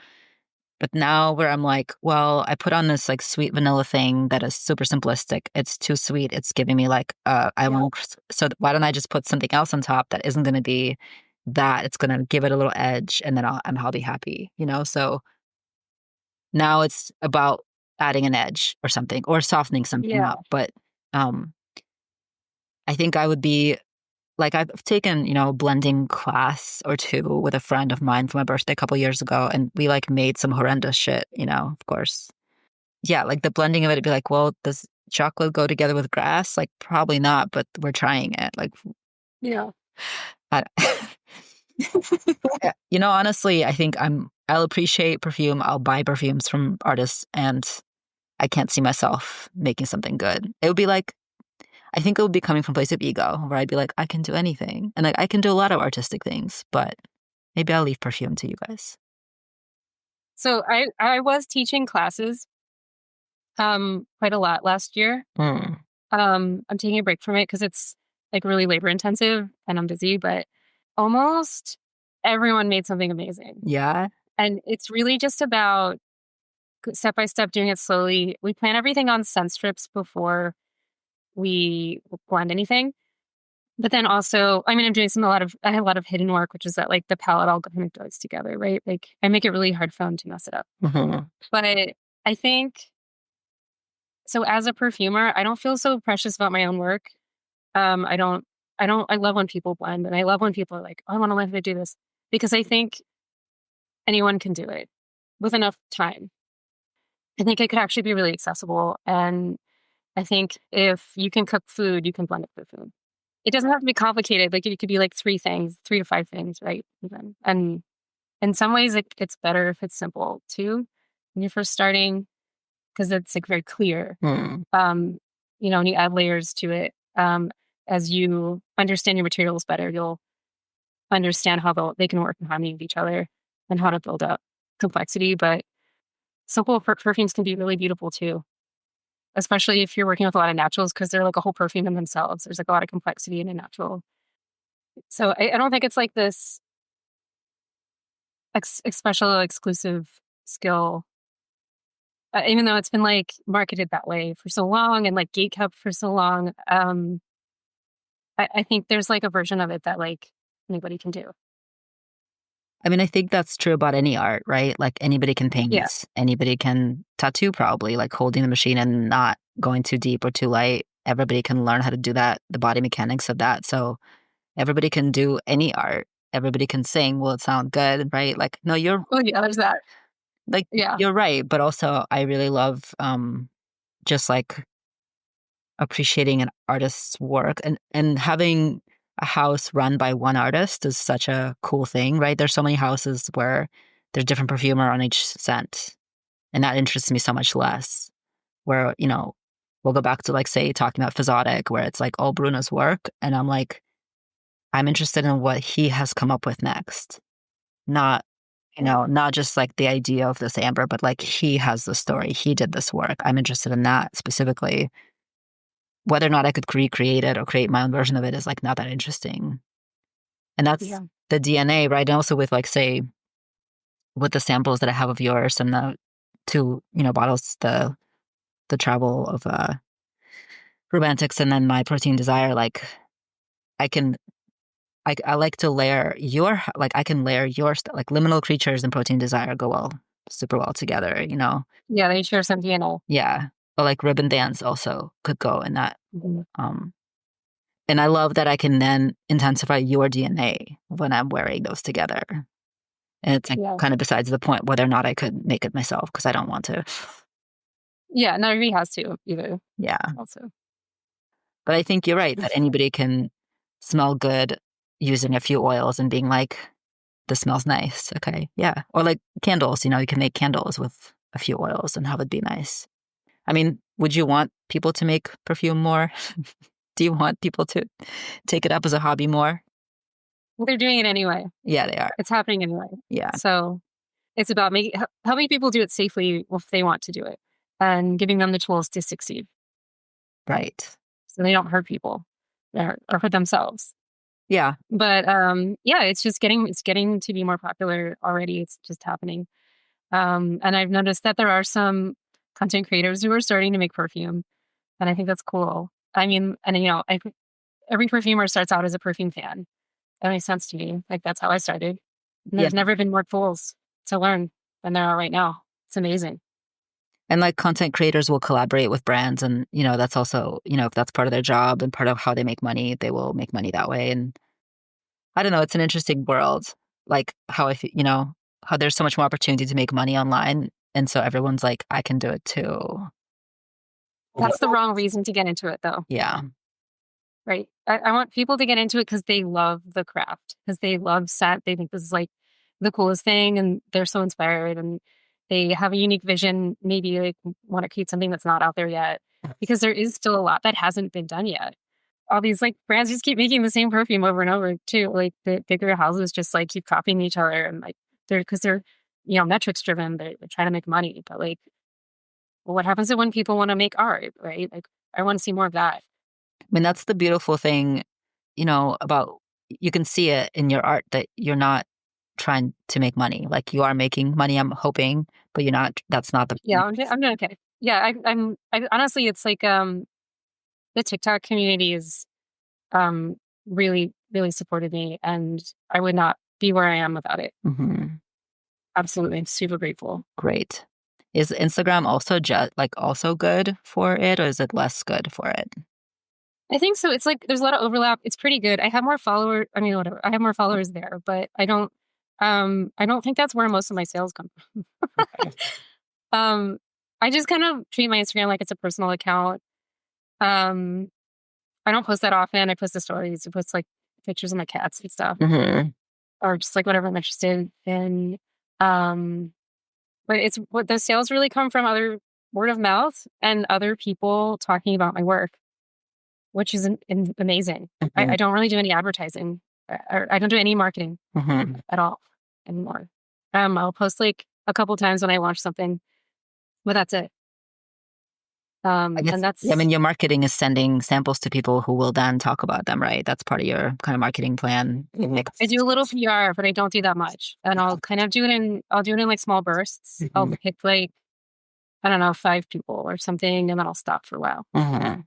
But now where I'm like, well, I put on this like sweet vanilla thing that is super simplistic. It's too sweet. It's giving me like, I
Yeah.
won't, so why don't I just put something else on top that isn't going to be that? It's going to give it a little edge and then I'll be happy, you know? So now it's about adding an edge or something or softening something
Yeah.
up. But, um, I think I would be like I've taken, a blending class or two with a friend of mine for my birthday a couple years ago, and we like made some horrendous shit, of course. Yeah, like the blending of it, it'd be like, well, does chocolate go together with grass? Like probably not, but we're trying it. Like,
Yeah.
I, honestly, I think I'll appreciate perfume. I'll buy perfumes from artists, and I can't see myself making something good. It would be like I think it would be coming from a place of ego where I'd be like, I can do anything. And like I can do a lot of artistic things, but maybe I'll leave perfume to you guys.
So I was teaching classes quite a lot last year.
Mm.
I'm taking a break from it because it's like really labor intensive and I'm busy, but almost everyone made something amazing.
Yeah.
And it's really just about step by step doing it slowly. We plan everything on scent strips before we blend anything. But then also, I mean, I have a lot of hidden work, which is that like the palette all kind of goes together, right? Like I make it really hard for them to mess it up.
Mm-hmm.
But I think, so as a perfumer, I don't feel so precious about my own work. I don't, I love when people blend and I love when people are like, oh, I want to learn how to do this because I think anyone can do it with enough time. I think it could actually be really accessible. And I think if you can cook food, you can blend a perfume. It doesn't have to be complicated. Like it could be like 3 to 5 things, right? Even. And in some ways, it's better if it's simple too when you're first starting because it's like very clear.
Mm.
And you add layers to it. As you understand your materials better, you'll understand how they can work in harmony with each other and how to build up complexity. But simple perfumes can be really beautiful too, especially if you're working with a lot of naturals because they're like a whole perfume in themselves. There's like a lot of complexity in a natural. So I don't think it's like this special exclusive skill, even though it's been like marketed that way for so long and like gatekept for so long. I think there's like a version of it that like anybody can do.
I mean, I think that's true about any art, right? Like anybody can
Yeah.
paint, anybody can tattoo, probably, like holding the machine and not going too deep or too light. Everybody can learn how to do that, the body mechanics of that. So everybody can do any art. Everybody can sing. Will it sound good, right? Like, no,
Well, yeah, there's that.
like
Yeah.
you're right. But also I really love just like appreciating an artist's work and having a house run by one artist is such a cool thing, right? There's so many houses where there's different perfumer on each scent, and that interests me so much less. Where, we'll go back to like say talking about Physotic, where it's like all Bruno's work, and I'm like, I'm interested in what he has come up with next, not not just like the idea of this amber, but like he has the story, he did this work. I'm interested in that specifically. Whether or not I could recreate it or create my own version of it is like not that interesting. And that's
Yeah.
the DNA, right? And also with like, say, with the samples that I have of yours and the two, bottles, the travel of romantics and then my protein desire, like I can I like to layer like I can layer your stuff, like liminal creatures and protein desire go super well together.
Yeah, they share some DNA.
Yeah. Or like ribbon dance also could go in that.
Mhm.
Um And I love that I can then intensify your DNA when I'm wearing those together. And it's like
Yeah.
kind of besides the point whether or not I could make it myself because I don't want to.
Yeah, no, he has to either
Yeah.
also.
But I think you're right that anybody can smell good using a few oils and being like, this smells nice. Okay. Yeah. Or like candles, you can make candles with a few oils and have it be nice. I mean, would you want people to make perfume more? Do you want people to take it up as a hobby more?
Well, they're doing it anyway.
Yeah, they are.
It's happening anyway.
Yeah.
So it's about helping people do it safely if they want to do it and giving them the tools to succeed
Right.
so they don't hurt people or hurt themselves.
Yeah.
But yeah, it's getting to be more popular already. It's just happening. And I've noticed that there are some content creators who are starting to make perfume, and I think that's cool. I mean, and every perfumer starts out as a perfume fan. That makes sense to me. Like that's how I started. And
Yeah.
there's never been more tools to learn than there are right now. It's amazing.
And like content creators will collaborate with brands and, that's also, if that's part of their job and part of how they make money, they will make money that way. And I don't know, it's an interesting world. Like how how there's so much more opportunity to make money online. And so everyone's like, I can do it too.
That's the wrong reason to get into it, though.
Yeah.
Right? I want people to get into it because they love the craft, because they love scent. They think this is like the coolest thing, and they're so inspired, and they have a unique vision. Maybe like want to create something that's not out there yet, because there is still a lot that hasn't been done yet. All these like brands just keep making the same perfume over and over too. Like the bigger houses just like keep copying each other, and like they're metrics driven. They're trying to make money, but like, well, what happens when people want to make art, right? Like I want to see more of that.
I mean, that's the beautiful thing, about you can see it in your art that you're not trying to make money. Like you are making money, I'm hoping, but you're not, that's not the
Yeah, I'm doing okay. Yeah, I honestly, it's like the TikTok community is um really really supported me, and I would not be where I am without it.
Mhm.
Absolutely, I'm super grateful.
Great. Is Instagram also just like also good for it or is it less good for it?
I think so. It's like there's a lot of overlap. It's pretty good. I have more followers. I mean, whatever. I have more followers there, but I don't think that's where most of my sales come from.
Okay.
um, I just kind of treat my Instagram like it's a personal account. Um, I don't post that often. I post the stories. I post like pictures of my cats and stuff,
Mhm.
or just like whatever I'm interested in. Um, but it's what the sales really come from other word of mouth and other people talking about my work, which is amazing. I
Mhm.
don't really do any advertising, or I don't do any marketing
Mhm.
at all anymore. I'll post like a couple times when I launch something, but that's it.
I guess,
And
I
that's
mean, your marketing is sending samples to people who will then talk about them, right? That's part of your kind of marketing plan.
I do a little PR, but I don't do that much. And I'll do it in like small bursts. I'll
Mhm.
pick like, I don't know, 5 people or something, and then I'll stop for a while.
Mhm.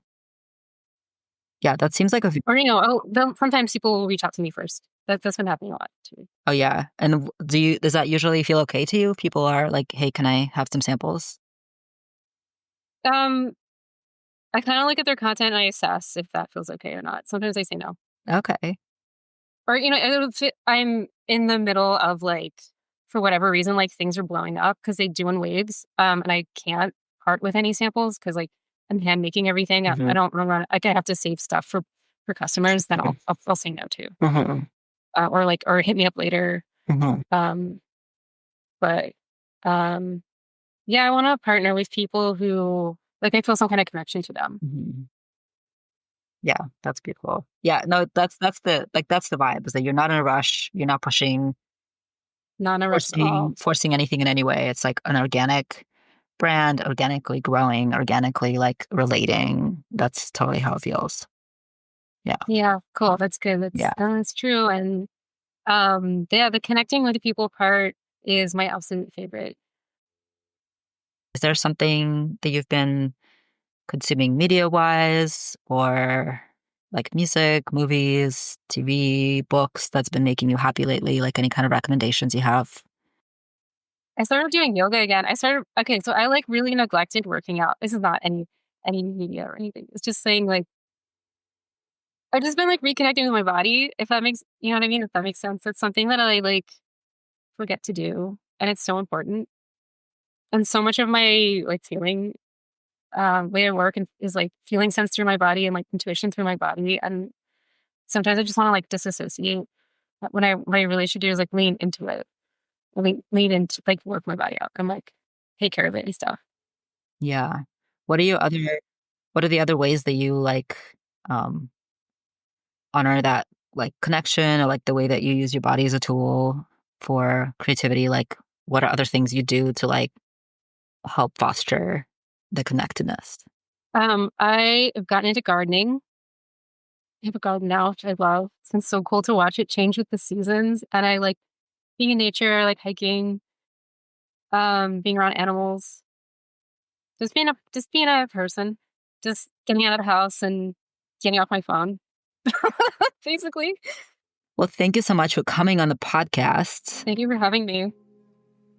Yeah, that seems like a
Or, sometimes people will reach out to me first. That's been happening a lot too.
Oh yeah. And does that usually feel okay to you? If people are like, "Hey, can I have some samples?"
Um, I kind of look at their content and I assess if that feels okay or not. Sometimes I say no.
Okay.
Or, I'm in the middle of like, for whatever reason, like things are blowing up because they do in waves. And I can't part with any samples because like I'm hand making everything. I
Hmm.
don't run, like I have to save stuff for customers that I'll say no to.
Hmm.
Or hit me up later.
Hmm.
Um, but, um, yeah, I want to partner with people who like I feel some kind of connection to them.
Hmm. Yeah, that's beautiful. Yeah, no, that's the vibe, is that you're not in a rush, you're not pushing,
Not in a rush at all.
forcing anything in any way. It's like an organic brand, organically growing, organically like relating. That's totally how it feels. Yeah.
Yeah, cool. That's good.
Yeah.
That's true. And yeah, the connecting with the people part is my absolute favorite.
Is there something that you've been consuming media wise, or like music, movies, TV, books, that's been making you happy lately? Like any kind of recommendations you have?
I started doing yoga again. Okay, so I like really neglected working out. This is not any media or anything. It's just saying like I've just been like reconnecting with my body, if that makes you know what I mean, if that makes sense. It's something that I like forget to do. And it's so important. And so much of my like feeling way of work and is like feeling sense through my body and like intuition through my body. And sometimes I just want to like disassociate. What I really should do is like lean into it. Lean into like work my body out. I'm like take care of it and stuff.
Yeah. What are your other what are the other ways that you like um honor that like connection, or like the way that you use your body as a tool for creativity? Like what are other things you do to like help foster the connectedness?
I have gotten into gardening. I have a garden now, which I love. It's been so cool to watch it change with the seasons. And I like being in nature, I like hiking, being around animals, just being a person, just getting out of the house and getting off my phone, basically.
Well, thank you so much for coming on the podcast.
Thank you for having me.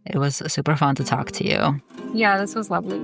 It was super fun to talk to you.
Yeah, this was lovely.